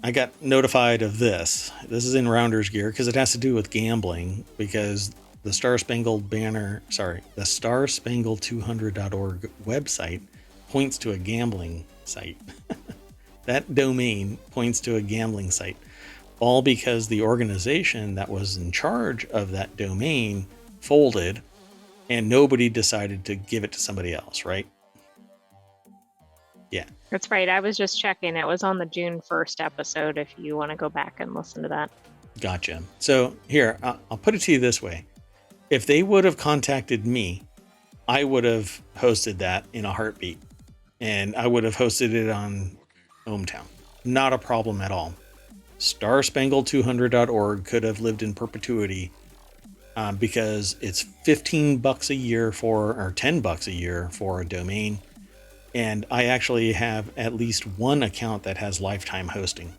I got notified of this. This is in Rounder's Gear because it has to do with gambling, because the starspangled200.org website points to a gambling site. That domain points to a gambling site, all because the organization that was in charge of that domain folded and nobody decided to give it to somebody else, right? Yeah. That's right. I was just checking. It was on the June 1st episode if you want to go back and listen to that. Gotcha. So here, I'll put it to you this way. If they would have contacted me, I would have hosted that in a heartbeat. And I would have hosted it on ohmTown. Not a problem at all. Starspangled200.org could have lived in perpetuity because it's $15 a year or $10 a year for a domain. And I actually have at least one account that has lifetime hosting.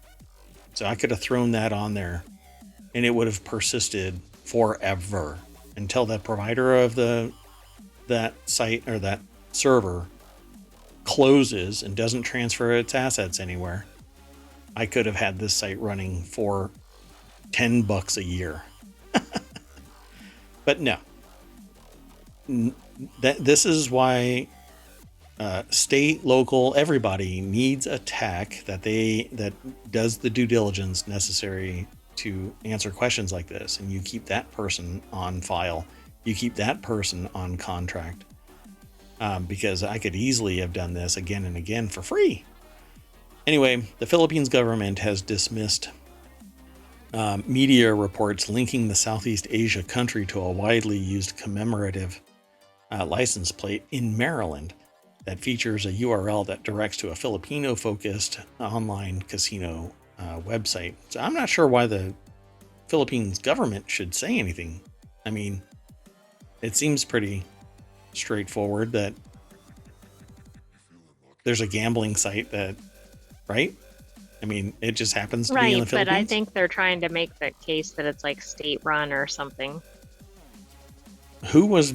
So I could have thrown that on there and it would have persisted forever until the provider of that site or that server closes and doesn't transfer its assets anywhere. I could have had this site running for $10 a year. But no. This is why state, local, everybody needs a tech that does the due diligence necessary to answer questions like this, and you keep that person on file, you keep that person on contract, because I could easily have done this again and again for free. Anyway, the Philippines government has dismissed media reports linking the Southeast Asia country to a widely used commemorative license plate in Maryland that features a URL that directs to a Filipino-focused online casino website. So I'm not sure why the Philippines government should say anything. I mean, it seems pretty straightforward that there's a gambling site that, right? I mean, it just happens to be in the Philippines. But I think they're trying to make the case that it's like state-run or something. Who was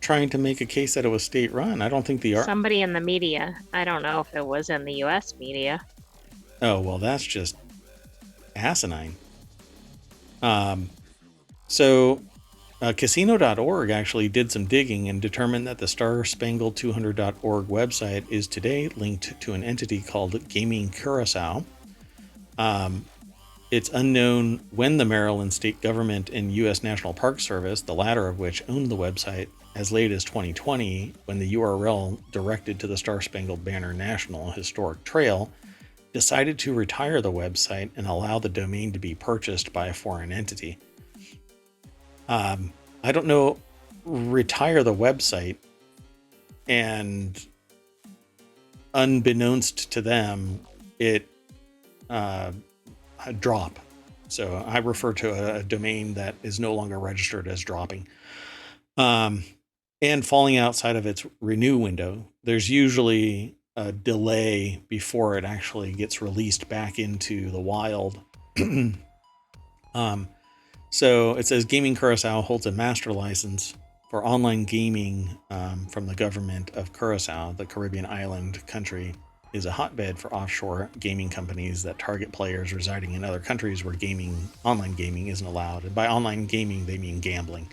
trying to make a case that it was state-run? I don't think somebody in the media. I don't know if it was in the U.S. media. Oh, well, that's just asinine. Casino.org actually did some digging and determined that the Starspangled200.org website is today linked to an entity called Gaming Curacao. It's unknown when the Maryland state government and U.S. National Park Service, the latter of which owned the website as late as 2020, when the URL directed to the Star Spangled Banner National Historic Trail, decided to retire the website and allow the domain to be purchased by a foreign entity. I don't know, retire the website and unbeknownst to them, it drop. So I refer to a domain that is no longer registered as dropping. And falling outside of its renew window. There's usually a delay before it actually gets released back into the wild. So it says Gaming Curacao holds a master license for online gaming from the government of Curacao. The Caribbean island country is a hotbed for offshore gaming companies that target players residing in other countries where online gaming isn't allowed. And by online gaming, they mean gambling.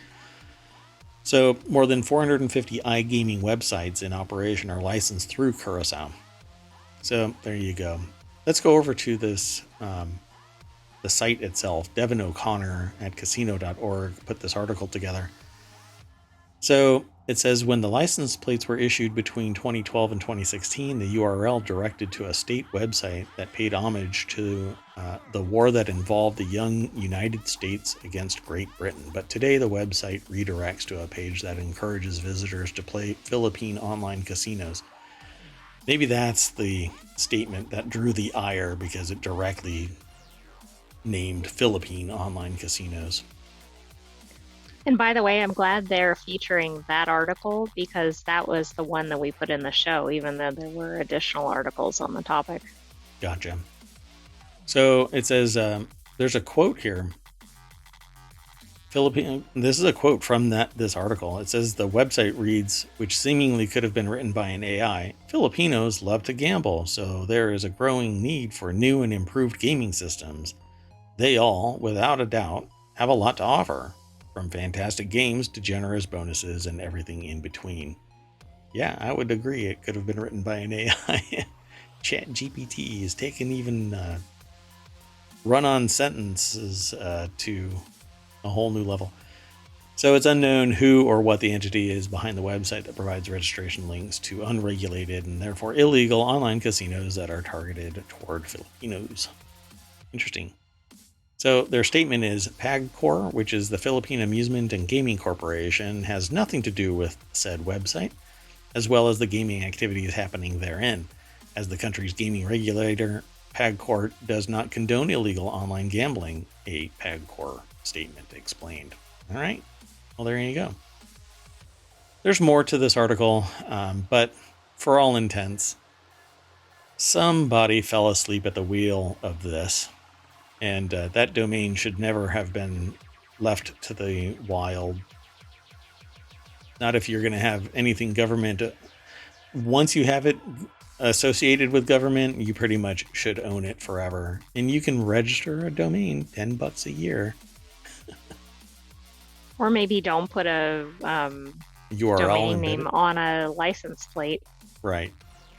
So more than 450 iGaming websites in operation are licensed through Curacao. So there you go. Let's go over to this, the site itself. Devin O'Connor at casino.org put this article together. So it says, when the license plates were issued between 2012 and 2016, the URL directed to a state website that paid homage to the war that involved the young United States against Great Britain. But today the website redirects to a page that encourages visitors to play Philippine online casinos. Maybe that's the statement that drew the ire, because it directly named Philippine online casinos. And by the way, I'm glad they're featuring that article, because that was the one that we put in the show, even though there were additional articles on the topic. Gotcha. So it says, there's a quote here. This is a quote from this article. It says, the website reads, which seemingly could have been written by an AI, Filipinos love to gamble, so there is a growing need for new and improved gaming systems. They all, without a doubt, have a lot to offer, from fantastic games to generous bonuses and everything in between. Yeah, I would agree. It could have been written by an AI. ChatGPT is taking even run-on sentences to a whole new level. So it's unknown who or what the entity is behind the website that provides registration links to unregulated and therefore illegal online casinos that are targeted toward Filipinos. Interesting. So their statement is, PAGCOR, which is the Philippine Amusement and Gaming Corporation, has nothing to do with said website, as well as the gaming activities happening therein. As the country's gaming regulator, PAGCOR does not condone illegal online gambling, a PAGCOR statement explained. All right. Well, there you go. There's more to this article, but for all intents, somebody fell asleep at the wheel of this, and that domain should never have been left to the wild. Not if you're going to have anything government. Once you have it associated with government, you pretty much should own it forever. And you can register a domain, $10 a year. Or maybe don't put a URL domain embedded. name on a license plate. Right.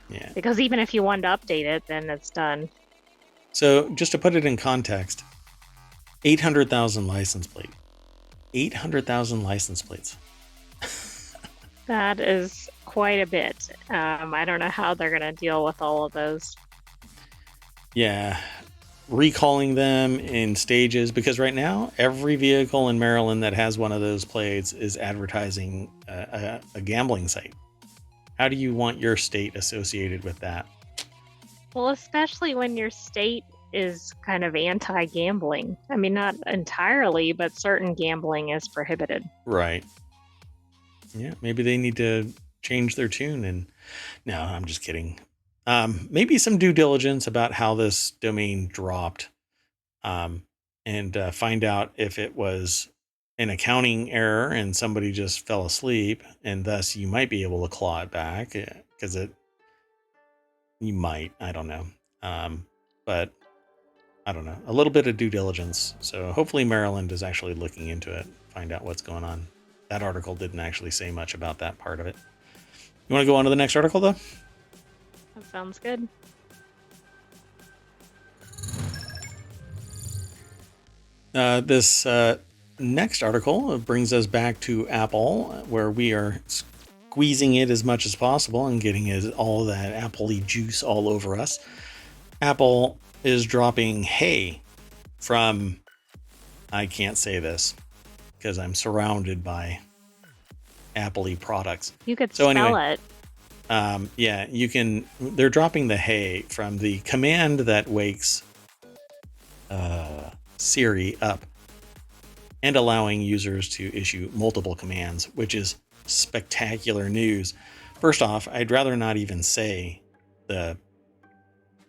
Yeah. Because even if you wanted to update it, then it's done. So just to put it in context, 800,000 license plate. 800,000 license plates. That is quite a bit. I don't know how they're going to deal with all of those. Yeah. Recalling them in stages, because right now every vehicle in Maryland that has one of those plates is advertising a gambling site. How do you want your state associated with that? Well, especially when your state is kind of anti-gambling. I mean, not entirely, but certain gambling is prohibited. Right. Yeah, maybe they need to change their tune. And no, I'm just kidding. Maybe some due diligence about how this domain dropped, and find out if it was an accounting error and somebody just fell asleep, and thus you might be able to claw it back, because you might, I don't know. But I don't know, a little bit of due diligence. So hopefully Maryland is actually looking into it, find out what's going on. That article didn't actually say much about that part of it. You want to go on to the next article, though? That sounds good. This next article brings us back to Apple, where we are squeezing it as much as possible and getting all that Apple-y juice all over us. Apple is dropping Hey from, I can't say this because I'm surrounded by Apple-y products. You could spell it. Yeah, you can. They're dropping the Hey from the command that wakes Siri up, and allowing users to issue multiple commands, which is spectacular news. First off, I'd rather not even say the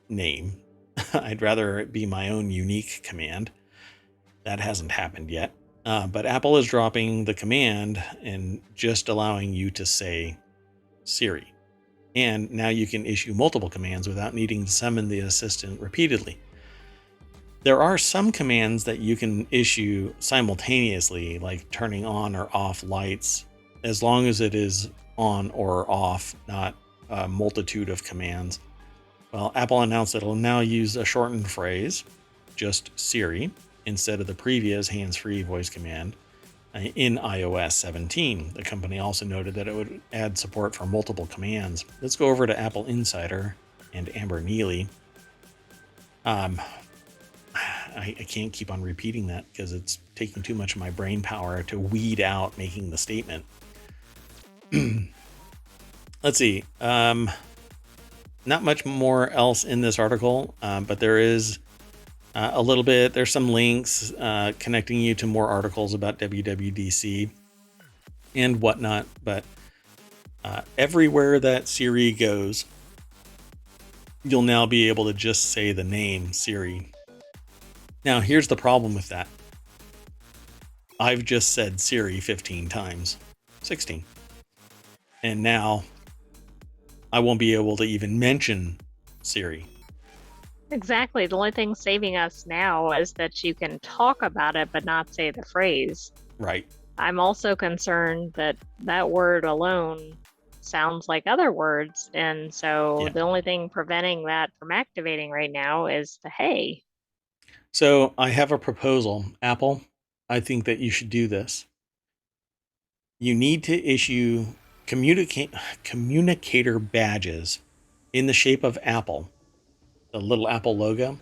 name. I'd rather it be my own unique command. That hasn't happened yet. But Apple is dropping the command and just allowing you to say Siri. And now you can issue multiple commands without needing to summon the assistant repeatedly. There are some commands that you can issue simultaneously, like turning on or off lights, as long as it is on or off, not a multitude of commands. Well, Apple announced that it'll now use a shortened phrase, just Siri, instead of the previous hands-free voice command in iOS 17. The company also noted that it would add support for multiple commands. Let's go over to Apple Insider and Amber Neely. I can't keep on repeating that because it's taking too much of my brain power to weed out making the statement. Let's see. Not much more else in this article, but there is a little bit. There's some links connecting you to more articles about WWDC and whatnot. But everywhere that Siri goes, you'll now be able to just say the name Siri. Now, here's the problem with that. I've just said Siri 15 times, 16. And now I won't be able to even mention Siri. Exactly. The only thing saving us now is that you can talk about it, but not say the phrase. Right. I'm also concerned that that word alone sounds like other words. And so the only thing preventing that from activating right now is the Hey. So I have a proposal. Apple, I think that you should do this. You need to issue communicator badges in the shape of Apple, the little Apple logo,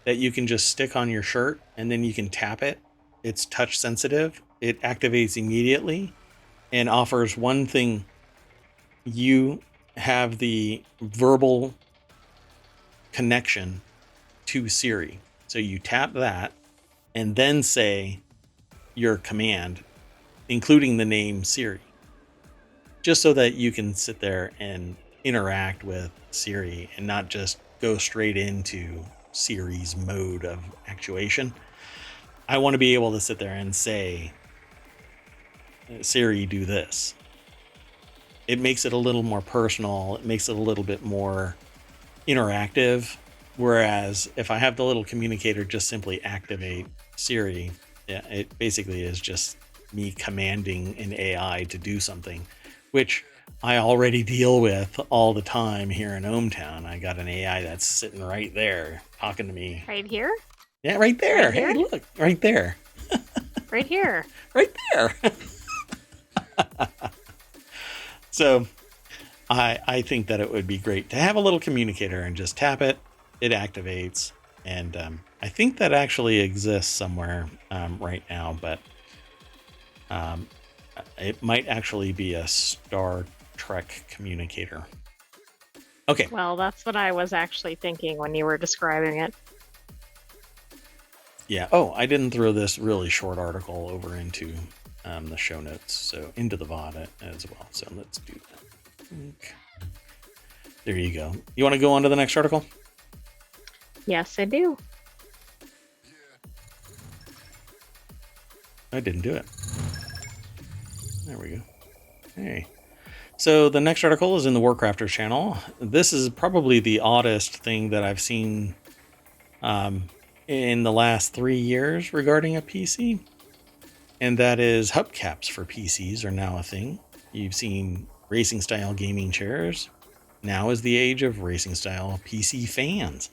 that you can just stick on your shirt and then you can tap it. It's touch sensitive. It activates immediately and offers one thing. You have the verbal connection to Siri. So you tap that and then say your command, including the name Siri, just so that you can sit there and interact with Siri and not just go straight into Siri's mode of actuation. I want to be able to sit there and say, Siri, do this. It makes it a little more personal. It makes it a little bit more interactive. Whereas if I have the little communicator just simply activate Siri, yeah, it basically is just me commanding an AI to do something, which I already deal with all the time here in ohmTown. I got an AI that's sitting right there talking to me. Right here? Yeah, right there. Right here? Hey, look, right there. Right here. Right there. So I think that it would be great to have a little communicator and just tap it. It activates. And I think that actually exists somewhere right now, but it might actually be a Star Trek communicator. Okay. Well, that's what I was actually thinking when you were describing it. Yeah. Oh, I didn't throw this really short article over into the show notes, so into the VOD as well. So let's do that. Okay. There you go. You want to go on to the next article? Yes, I do. I didn't do it. There we go. Hey. So the next article is in the Warcrafters channel. This is probably the oddest thing that I've seen in the last 3 years regarding a PC. And that is hubcaps for PCs are now a thing. You've seen racing style gaming chairs. Now is the age of racing style PC fans.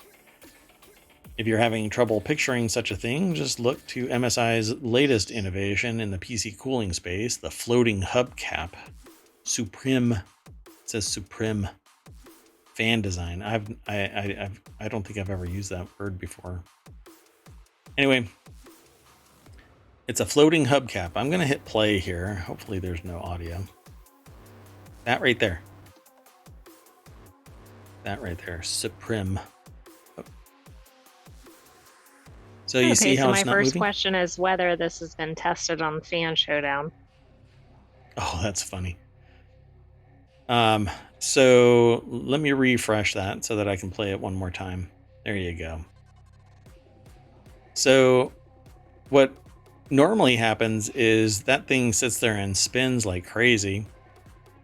If you're having trouble picturing such a thing, just look to MSI's latest innovation in the PC cooling space, the floating hubcap. Supreme, it says Supreme fan design. I don't think I've ever used that word before. Anyway, it's a floating hubcap. I'm going to hit play here. Hopefully there's no audio. That right there. That right there. Supreme. So you see how it's not moving? My first question is whether this has been tested on Fan Showdown. Oh, that's funny. So let me refresh that so that I can play it one more time. There you go. So what normally happens is that thing sits there and spins like crazy,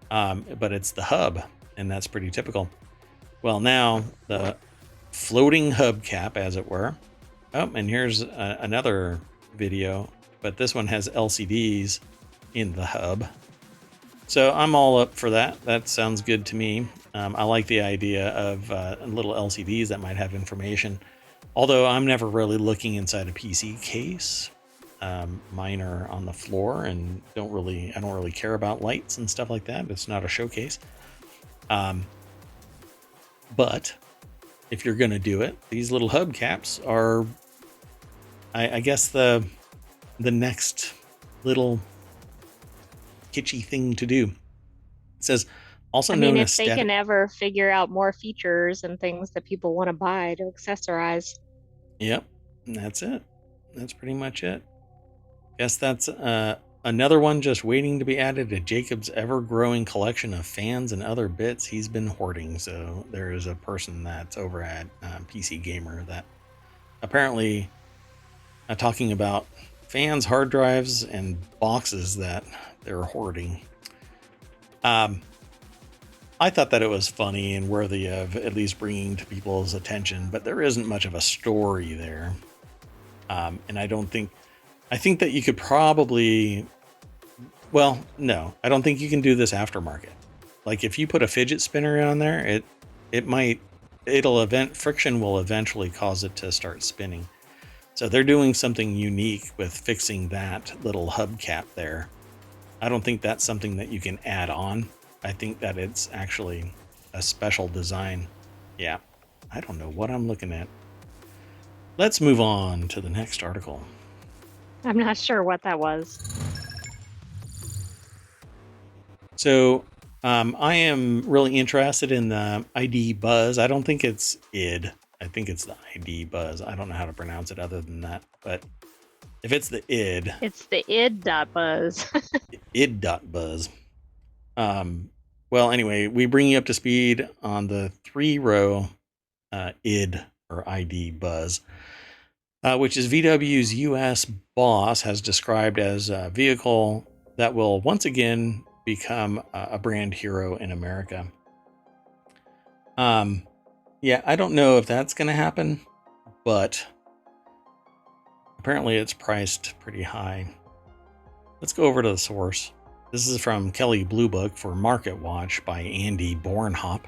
but it's the hub, and that's pretty typical. Well, now the floating hubcap, as it were. Oh, and here's another video, but this one has LCDs in the hub. So I'm all up for that. That sounds good to me. I like the idea of little LCDs that might have information. Although I'm never really looking inside a PC case. Mine are on the floor and I don't really care about lights and stuff like that. It's not a showcase. But if you're going to do it, these little hubcaps are, I guess, the next little kitschy thing to do. It says also known as if they can ever figure out more features and things that people want to buy to accessorize. Yep, that's it. That's pretty much it. Guess that's another one just waiting to be added to Jacob's ever-growing collection of fans and other bits he's been hoarding. So there is a person that's over at PC Gamer that apparently talking about fans, hard drives, and boxes that they're hoarding. I thought that it was funny and worthy of at least bringing to people's attention, but there isn't much of a story there. And I think that you could probably, well, no, I don't think you can do this aftermarket. Like if you put a fidget spinner on there, friction will eventually cause it to start spinning. So they're doing something unique with fixing that little hubcap there. I don't think that's something that you can add on. I think that it's actually a special design. Yeah, I don't know what I'm looking at. Let's move on to the next article. I'm not sure what that was. So I am really interested in the ID Buzz. I don't think it's ID. I think it's the ID Buzz. I don't know how to pronounce it other than that. But If it's the id, It's the id.buzz. id.buzz. Well, anyway, we bring you up to speed on the 3-row id or ID buzz, which is VW's US boss has described as a vehicle that will once again become a brand hero in America. Yeah, I don't know if that's going to happen, but apparently it's priced pretty high. Let's go over to the source. This is from Kelly Blue Book for Market Watch by Andy Bornhop.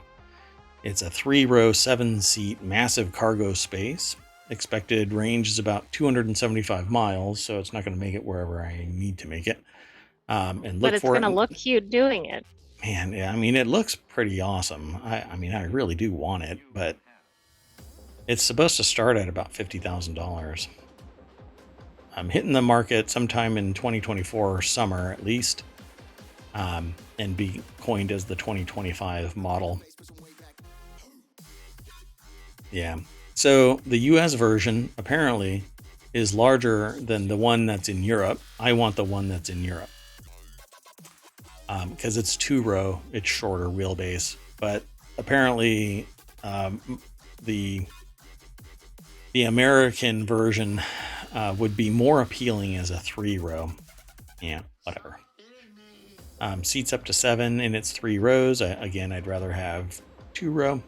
It's a 3-row, 7-seat massive cargo space. Expected range is about 275 miles, so it's not going to make it wherever I need to make it. And look But it's for going to it. look cute doing it. Man, yeah, I mean, it looks pretty awesome. I mean, I really do want it, but it's supposed to start at about $50,000. I'm hitting the market sometime in 2024 summer at least, and be coined as the 2025 model. Yeah. So the US version apparently is larger than the one that's in Europe. I want the one that's in Europe. Because it's 2-row, it's shorter wheelbase. But apparently the American version would be more appealing as a 3-row. Yeah, whatever. Seats up to 7 and it's 3 rows. Again, I'd rather have 2-row.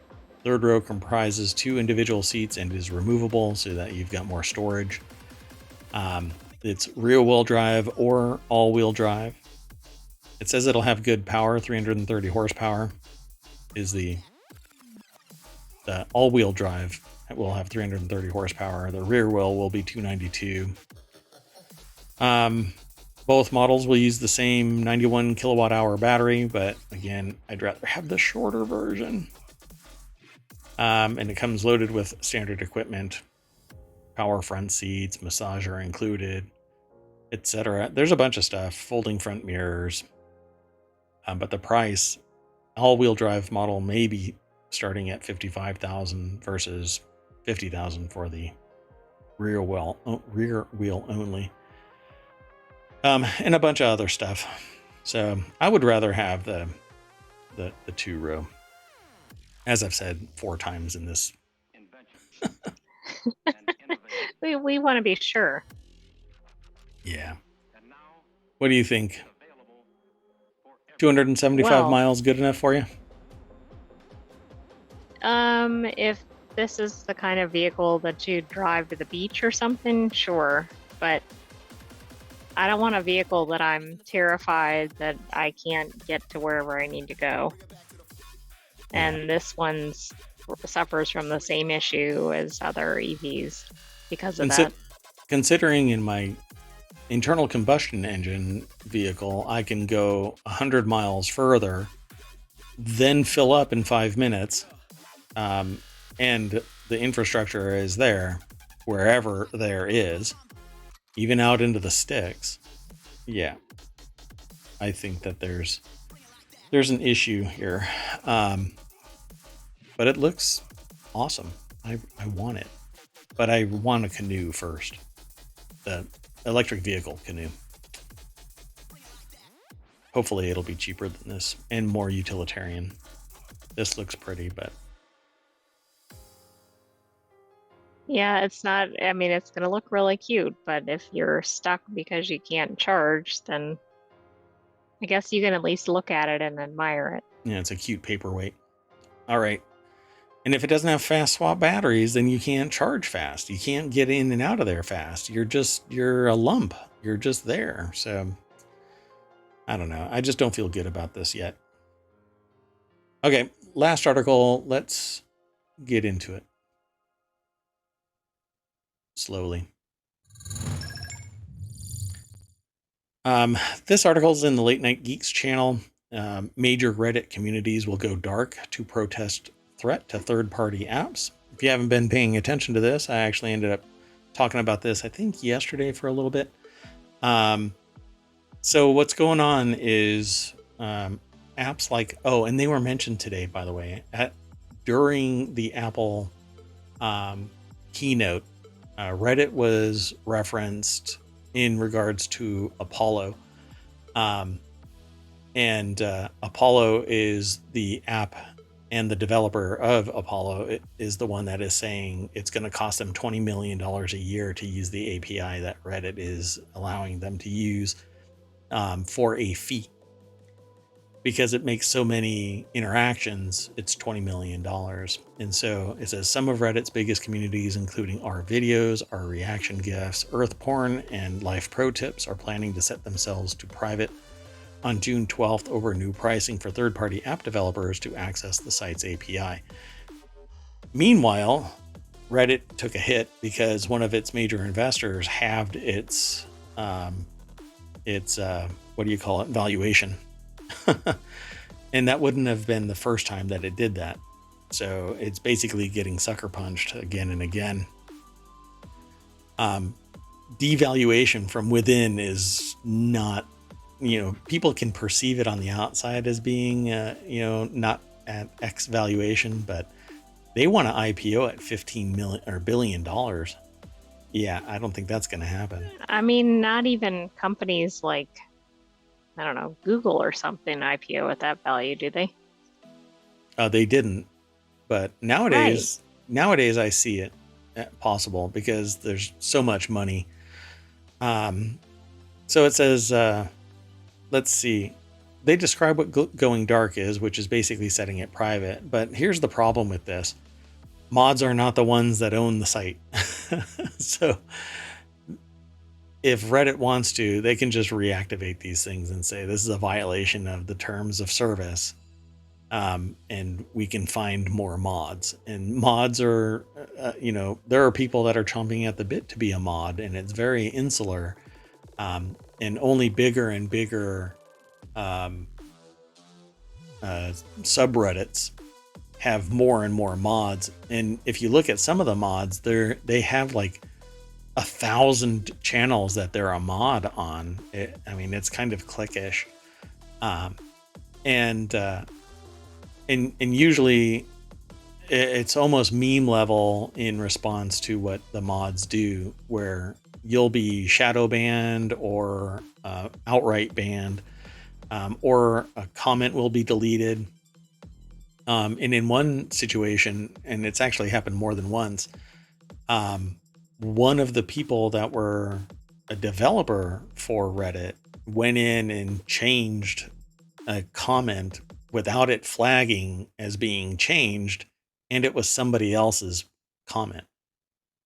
3rd row comprises 2 individual seats and is removable so that you've got more storage. It's rear-wheel drive or all-wheel drive. It says it'll have good power, 330 horsepower is the all-wheel drive. It will have 330 horsepower. The rear wheel will be 292. Both models will use the same 91 kilowatt hour battery, but again, I'd rather have the shorter version. And it comes loaded with standard equipment, power front seats, massager included, etc. There's a bunch of stuff, folding front mirrors. But the price, all-wheel drive model may be starting at $55,000 versus $50,000 for the rear wheel only. And a bunch of other stuff. So I would rather have the 2-row. As I've said 4 times in this. We want to be sure. Yeah. What do you think? 275 miles good enough for you? If this is the kind of vehicle that you drive to the beach or something, sure. But I don't want a vehicle that I'm terrified that I can't get to wherever I need to go. And this one suffers from the same issue as other EVs because of that. Considering in my internal combustion engine vehicle, I can go 100 miles further, then fill up in 5 minutes, and the infrastructure is there wherever there is, even out into the sticks. Yeah, I think that there's an issue here, but it looks awesome. I want it, but I want a canoe first. The electric vehicle canoe. Hopefully it'll be cheaper than this and more utilitarian. This looks pretty, but yeah, it's not, I mean, it's going to look really cute, but if you're stuck because you can't charge, then I guess you can at least look at it and admire it. Yeah, it's a cute paperweight. All right. And if it doesn't have fast swap batteries, then you can't charge fast. You can't get in and out of there fast. You're a lump. You're just there. So I don't know. I just don't feel good about this yet. Okay, last article. Let's get into it. Slowly. This article is in the Late Night Geeks channel. Major Reddit communities will go dark to protest threat to third-party apps. If you haven't been paying attention to this, I actually ended up talking about this, I think, yesterday for a little bit. So what's going on is apps like, and they were mentioned today, by the way, during the Apple keynote. Reddit was referenced, in regards to Apollo. Um, and Apollo is the app, and the developer of Apollo is the one that is saying it's going to cost them $20 million a year to use the API that Reddit is allowing them to use for a fee. Because it makes so many interactions, it's $20 million. And so it says some of Reddit's biggest communities, including our videos, our reaction GIFs, Earth porn, and life pro tips, are planning to set themselves to private on June 12th over new pricing for third-party app developers to access the site's API. Meanwhile, Reddit took a hit because one of its major investors halved its what do you call it, valuation. And that wouldn't have been the first time that it did that. So it's basically getting sucker punched again and again. Devaluation from within is not, people can perceive it on the outside as being, not at X valuation, but they want to IPO at 15 million or $1 billion. Yeah, I don't think that's going to happen. I mean, not even companies like, I don't know, Google or something IPO at that value, do they? They didn't, but nowadays I see it possible because there's so much money. So it says, let's see. They describe what going dark is, which is basically setting it private. But here's the problem with this. Mods are not the ones that own the site. So if Reddit wants to, they can just reactivate these things and say, this is a violation of the terms of service. And we can find more mods. And mods are, there are people that are chomping at the bit to be a mod, and it's very insular. And only bigger and bigger subreddits have more and more mods. And if you look at some of the mods, they have like 1,000 channels that they're a mod on. It's kind of cliquish. And usually it's almost meme level in response to what the mods do, where you'll be shadow banned or outright banned, or a comment will be deleted. And in one situation, and it's actually happened more than once, one of the people that were a developer for Reddit went in and changed a comment without it flagging as being changed, and it was somebody else's comment.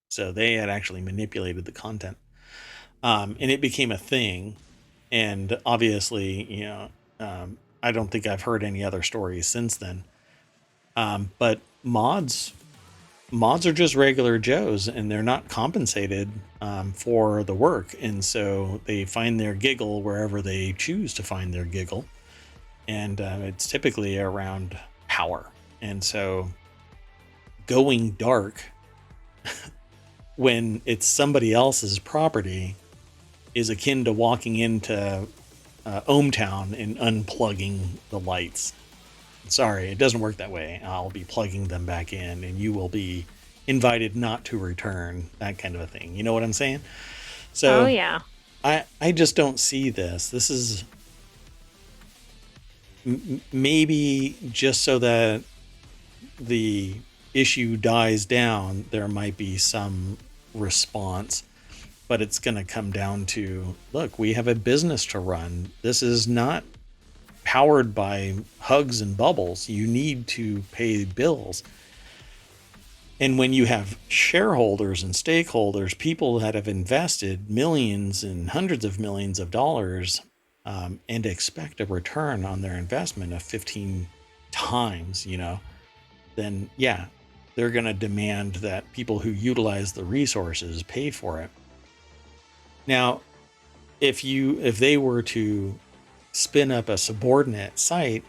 So they had actually manipulated the content. And it became a thing. And obviously, I don't think I've heard any other stories since then. But mods are just regular Joes, and they're not compensated for the work. And so they find their giggle wherever they choose to find their giggle. And it's typically around power. And so going dark when it's somebody else's property is akin to walking into ohmTown and unplugging the lights. Sorry, it doesn't work that way. I'll be plugging them back in, and you will be invited not to return, that kind of a thing. You know what I'm saying? So, oh yeah, I just don't see this. This is maybe just so that the issue dies down, there might be some response, but it's going to come down to, look, we have a business to run. This is not powered by hugs and bubbles. You need to pay bills. And when you have shareholders and stakeholders, people that have invested millions and hundreds of millions of dollars, and expect a return on their investment of 15 times, then yeah, they're going to demand that people who utilize the resources pay for it. Now, if they were to spin up a subordinate site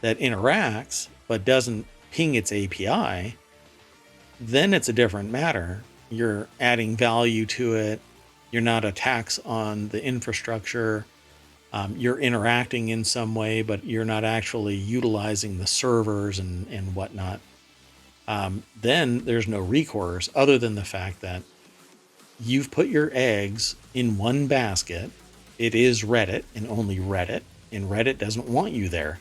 that interacts but doesn't ping its API, then it's a different matter. You're adding value to it. You're not a tax on the infrastructure. You're interacting in some way, but you're not actually utilizing the servers and whatnot. Then there's no recourse other than the fact that you've put your eggs in one basket. It is Reddit and only Reddit, and Reddit doesn't want you there.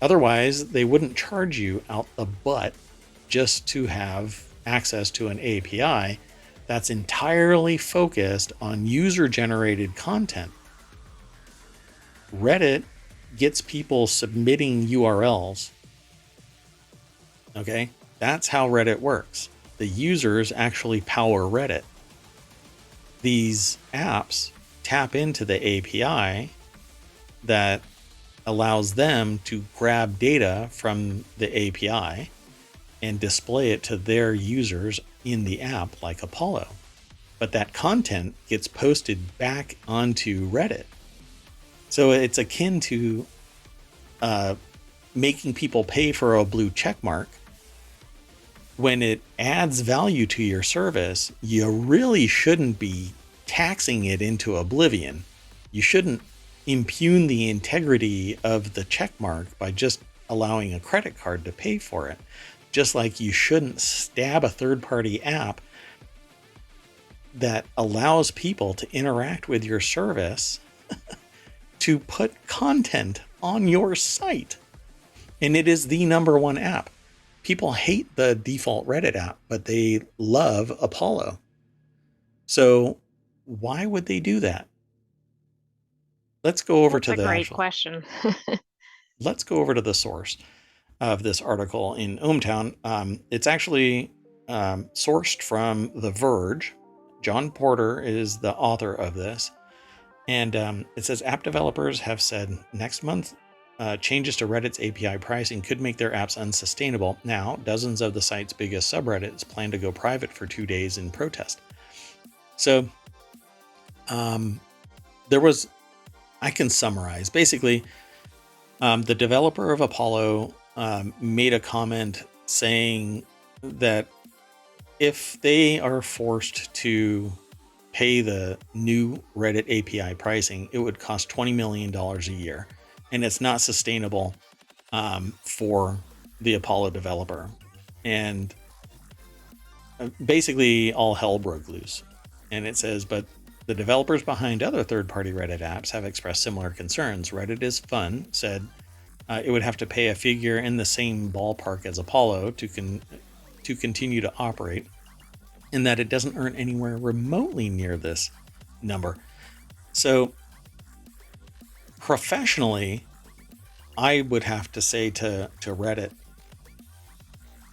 Otherwise, they wouldn't charge you out the butt just to have access to an API that's entirely focused on user-generated content. Reddit gets people submitting URLs. Okay? That's how Reddit works. The users actually power Reddit. These apps tap into the API that allows them to grab data from the API and display it to their users in the app like Apollo. But that content gets posted back onto Reddit. So it's akin to making people pay for a blue check mark. When it adds value to your service, you really shouldn't be taxing it into oblivion. You shouldn't impugn the integrity of the check mark by just allowing a credit card to pay for it. Just like you shouldn't stab a third-party app that allows people to interact with your service to put content on your site. And it is the number one app. People hate the default Reddit app, but they love Apollo. So why would they do that? Let's go over to the great question. Let's go over to the source of this article in ohmTown. It's actually sourced from The Verge. John Porter is the author of this. And it says app developers have said next month changes to Reddit's API pricing could make their apps unsustainable. Now, dozens of the site's biggest subreddits plan to go private for 2 days in protest. So I can summarize. Basically, the developer of Apollo made a comment saying that if they are forced to pay the new Reddit API pricing, it would cost $20 million a year. And it's not sustainable for the Apollo developer. And basically all hell broke loose. And it says, but the developers behind other third-party Reddit apps have expressed similar concerns. Reddit is Fun said it would have to pay a figure in the same ballpark as Apollo to continue to operate, and that it doesn't earn anywhere remotely near this number. So professionally, I would have to say to Reddit,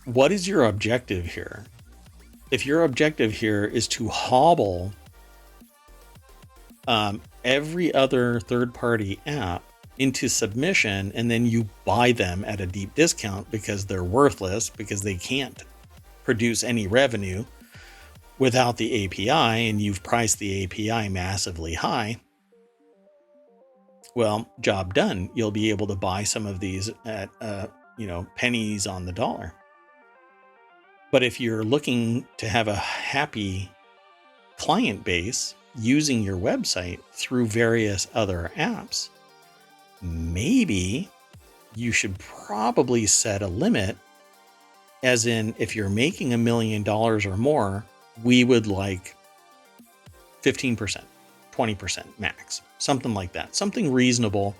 what is your objective here? If your objective here is to hobble every other third-party app into submission, and then you buy them at a deep discount because they're worthless, because they can't produce any revenue without the API, and you've priced the API massively high, well, job done. You'll be able to buy some of these at pennies on the dollar. But if you're looking to have a happy client base using your website through various other apps, maybe you should probably set a limit, as in, if you're making $1 million or more, we would like 15%, 20% max, something like that, something reasonable,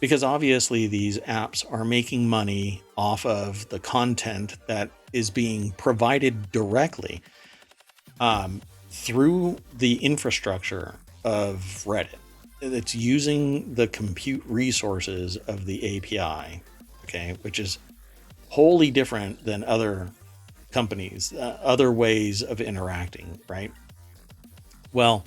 because obviously these apps are making money off of the content that is being provided directly through the infrastructure of Reddit. It's using the compute resources of the API, okay, which is wholly different than other companies, other ways of interacting, right? Well,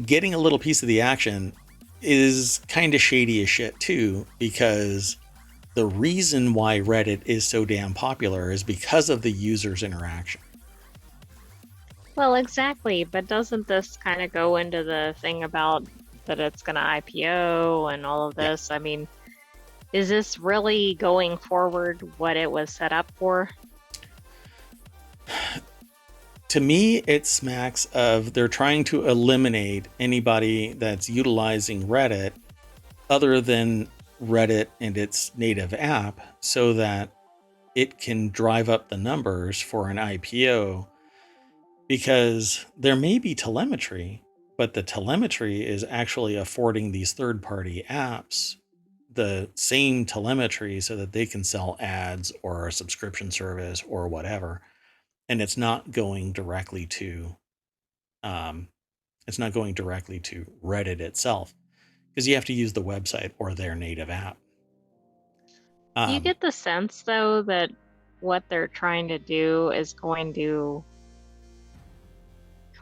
getting a little piece of the action is kind of shady as shit too, because the reason why Reddit is so damn popular is because of the user's interaction. Well, exactly. But doesn't this kind of go into the thing about that it's going to IPO and all of this? Yeah. I mean, is this really going forward what it was set up for? To me, it smacks of they're trying to eliminate anybody that's utilizing Reddit other than Reddit and its native app so that it can drive up the numbers for an IPO. because there may be telemetry, but the telemetry is actually affording these third-party apps the same telemetry so that they can sell ads or a subscription service or whatever, and um, it's not going directly to Reddit itself, because you have to use the website or their native app. Do you Um, get the sense, though, that what they're trying to do is going to,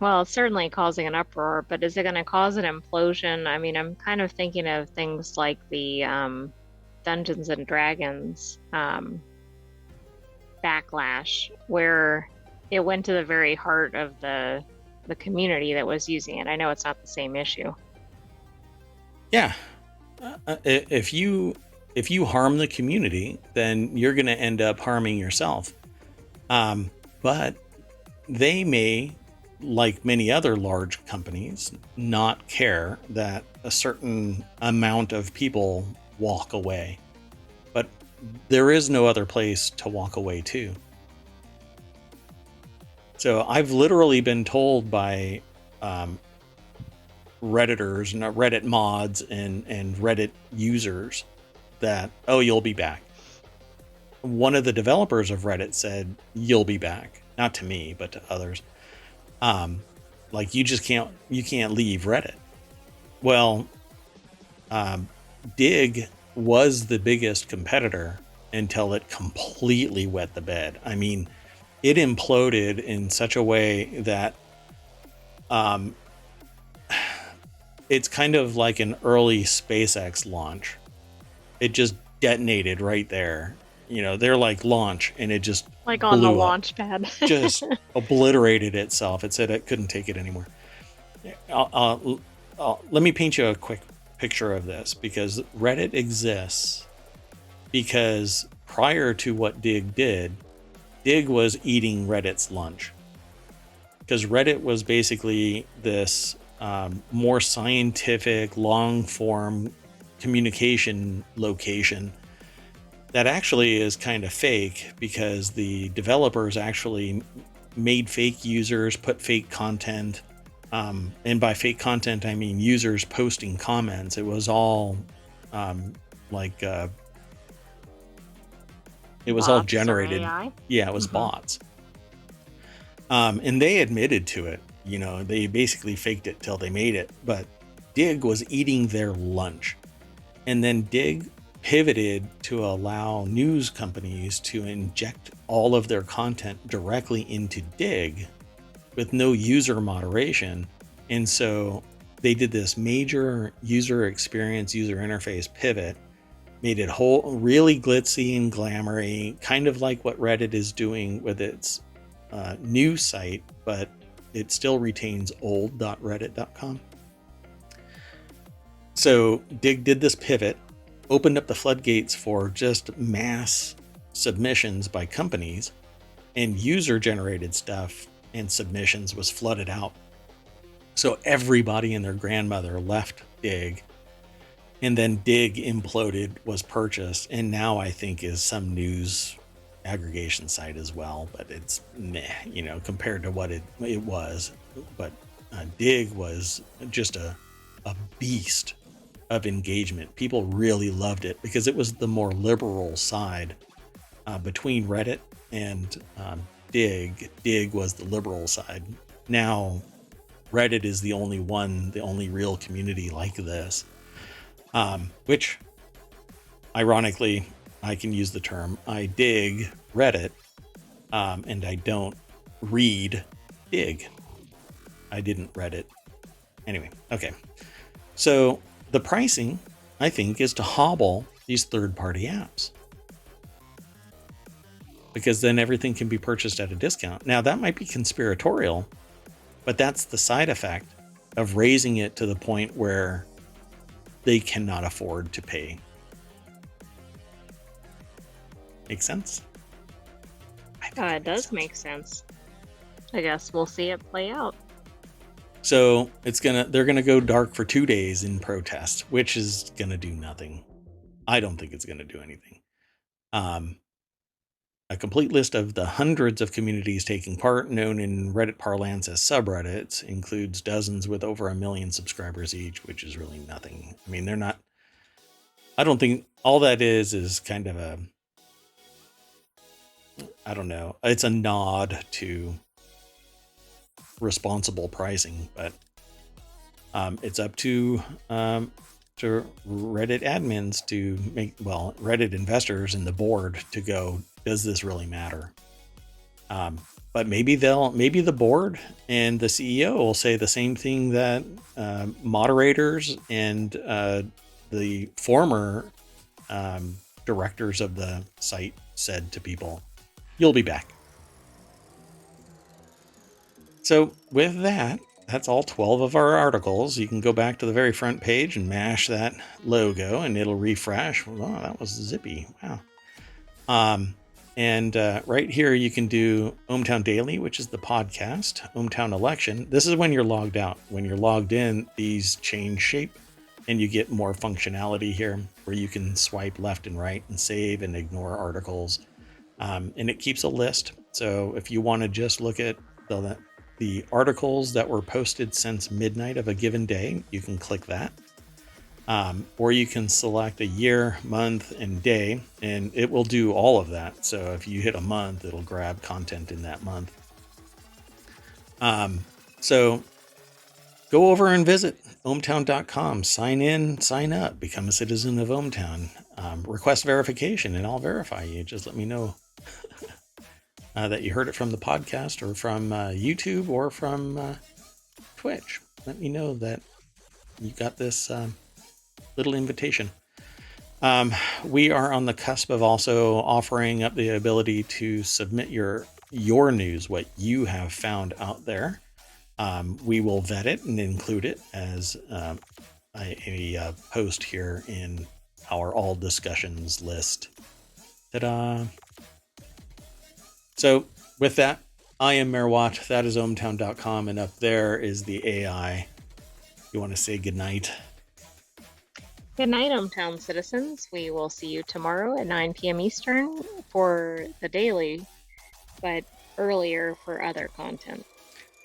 well, it's certainly causing an uproar, but is it going to cause an implosion? I mean, I'm kind of thinking of things like the Dungeons and Dragons backlash, where it went to the very heart of the community that was using it. I know it's not the same issue. yeah, if you harm the community, then you're going to end up harming yourself. But they may, like many other large companies, not care that a certain amount of people walk away. But there is no other place to walk away to. So I've literally been told by um, Redditors, Reddit mods, and Reddit users that, oh, you'll be back. One of the developers of Reddit said, you'll be back. Not to me, but to others. Um, like you can't leave Reddit. Well, um, Dig was the biggest competitor until it completely wet the bed. I mean, it imploded in such a way that um, it's kind of like an early SpaceX launch. It just detonated right there. You know, they're like launch, and it just Like on the blew up, launch pad. just obliterated itself. It said it couldn't take it anymore. Let me paint you a quick picture of this, because Reddit exists because prior to what Dig did, Dig was eating Reddit's lunch. Because Reddit was basically this more scientific, long form communication location that actually is kind of fake, because the developers actually made fake users, put fake content. And by fake content, I mean users posting comments. It was all um, like, it was all Bots or generated. AI? Yeah, it was Hmm. bots. And they admitted to it. You know, they basically faked it till they made it. But Dig was eating their lunch. And then Dig pivoted to allow news companies to inject all of their content directly into Dig with no user moderation. And so they did this major user experience, user interface pivot, made it whole really glitzy and glamoury, kind of like what Reddit is doing with its new site, but it still retains old.reddit.com. So Dig did this pivot, opened up the floodgates for just mass submissions by companies, and user generated stuff and submissions was flooded out. So everybody and their grandmother left Dig, and then Dig imploded, was purchased, and now I think is some news aggregation site as well, but it's meh, you know, compared to what it was. But Dig was just a beast of engagement. People really loved it because it was the more liberal side between Reddit and Dig. Dig was the liberal side. Now Reddit is the only real community like this. Which, ironically, I can use the term, I dig Reddit, and I don't read Dig. I didn't Reddit. Anyway, okay. So the pricing, I think, is to hobble these third-party apps, because then everything can be purchased at a discount. Now, that might be conspiratorial, but that's the side effect of raising it to the point where they cannot afford to pay. Make sense? I think It makes does sense. make sense. I guess we'll see it play out. So they're gonna go dark for 2 days in protest, which is gonna do nothing. I don't think it's gonna do anything. Um, A complete list of the hundreds of communities taking part, known in Reddit parlance as subreddits, includes dozens with over 1 million subscribers each, which is really nothing. I mean, they're not... I don't think... All that is kind of a... I don't know. It's a nod to responsible pricing, but it's up to Reddit admins to make, well, Reddit investors and the board to go, does this really matter? But maybe the board and the CEO will say the same thing that moderators and the former directors of the site said to people. You'll be back. So with that, that's all 12 of our articles. You can go back to the very front page and mash that logo and it'll refresh. Oh, that was zippy. Wow. And right here, you can do ohmTown Daily, which is the podcast, ohmTown Election. This is when you're logged out. When you're logged in, these change shape and you get more functionality here where you can swipe left and right and save and ignore articles. And it keeps a list. So if you want to just look at the articles that were posted since midnight of a given day, you can click that. Or you can select a year, month, and day, and it will do all of that. So if you hit a month, it'll grab content in that month. So go over and visit ohmTown.com, sign in, sign up, become a citizen of ohmTown, request verification, and I'll verify you. Just let me know that you heard it from the podcast or from YouTube or from Twitch. Let me know that you got this little invitation. We are on the cusp of also offering up the ability to submit your news, what you have found out there. We will vet it and include it as a post here in our all discussions list. Ta-da! So with that, I am Merwat. That is ohmTown.com, and up there is the AI. You want to say goodnight? Good night, ohmTown citizens. We will see you tomorrow at 9 p.m. Eastern for the daily, but earlier for other content.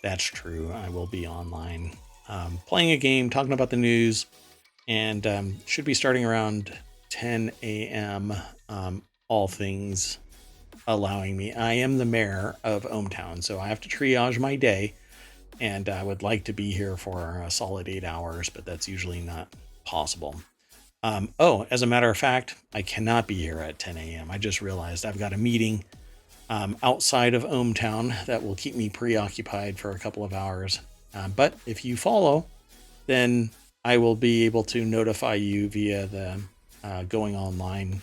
That's true. I will be online playing a game, talking about the news, and should be starting around 10 a.m. All things allowing me. I am the mayor of ohmTown, so I have to triage my day, and I would like to be here for a solid 8 hours, but that's usually not possible. As a matter of fact, I cannot be here at 10 a.m. I just realized I've got a meeting outside of ohmTown that will keep me preoccupied for a couple of hours. But if you follow, then I will be able to notify you via the going online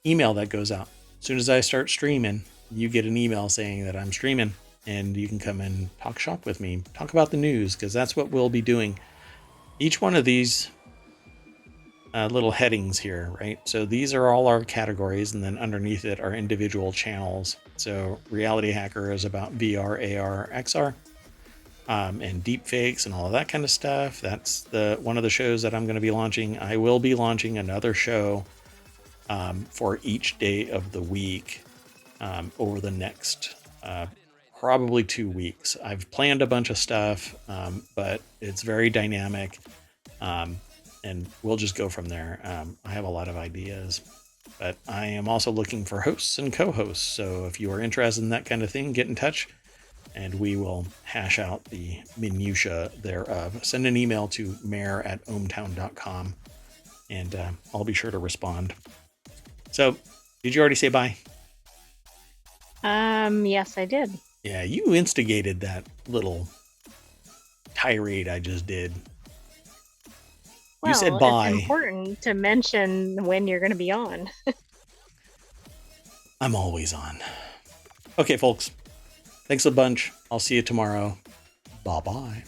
email that goes out. As soon as I start streaming, you get an email saying that I'm streaming, and you can come and talk shop with me, talk about the news, because that's what we'll be doing. Each one of these little headings here, right? So these are all our categories, and then underneath it are individual channels. So Reality Hacker is about VR, AR, XR, and deepfakes and all of that kind of stuff. That's one of the shows that I'm going to be launching. I will be launching another show for each day of the week over the next probably 2 weeks. I've planned a bunch of stuff, but it's very dynamic. And we'll just go from there. I have a lot of ideas, but I am also looking for hosts and co-hosts. So if you are interested in that kind of thing, get in touch and we will hash out the minutia thereof. Send an email to mayor@ohmtown.com and I'll be sure to respond. So did you already say bye? Yes, I did. Yeah, you instigated that little tirade I just did. Well, you said bye. It's important to mention when you're going to be on. I'm always on. Okay, folks. Thanks a bunch. I'll see you tomorrow. Bye-bye.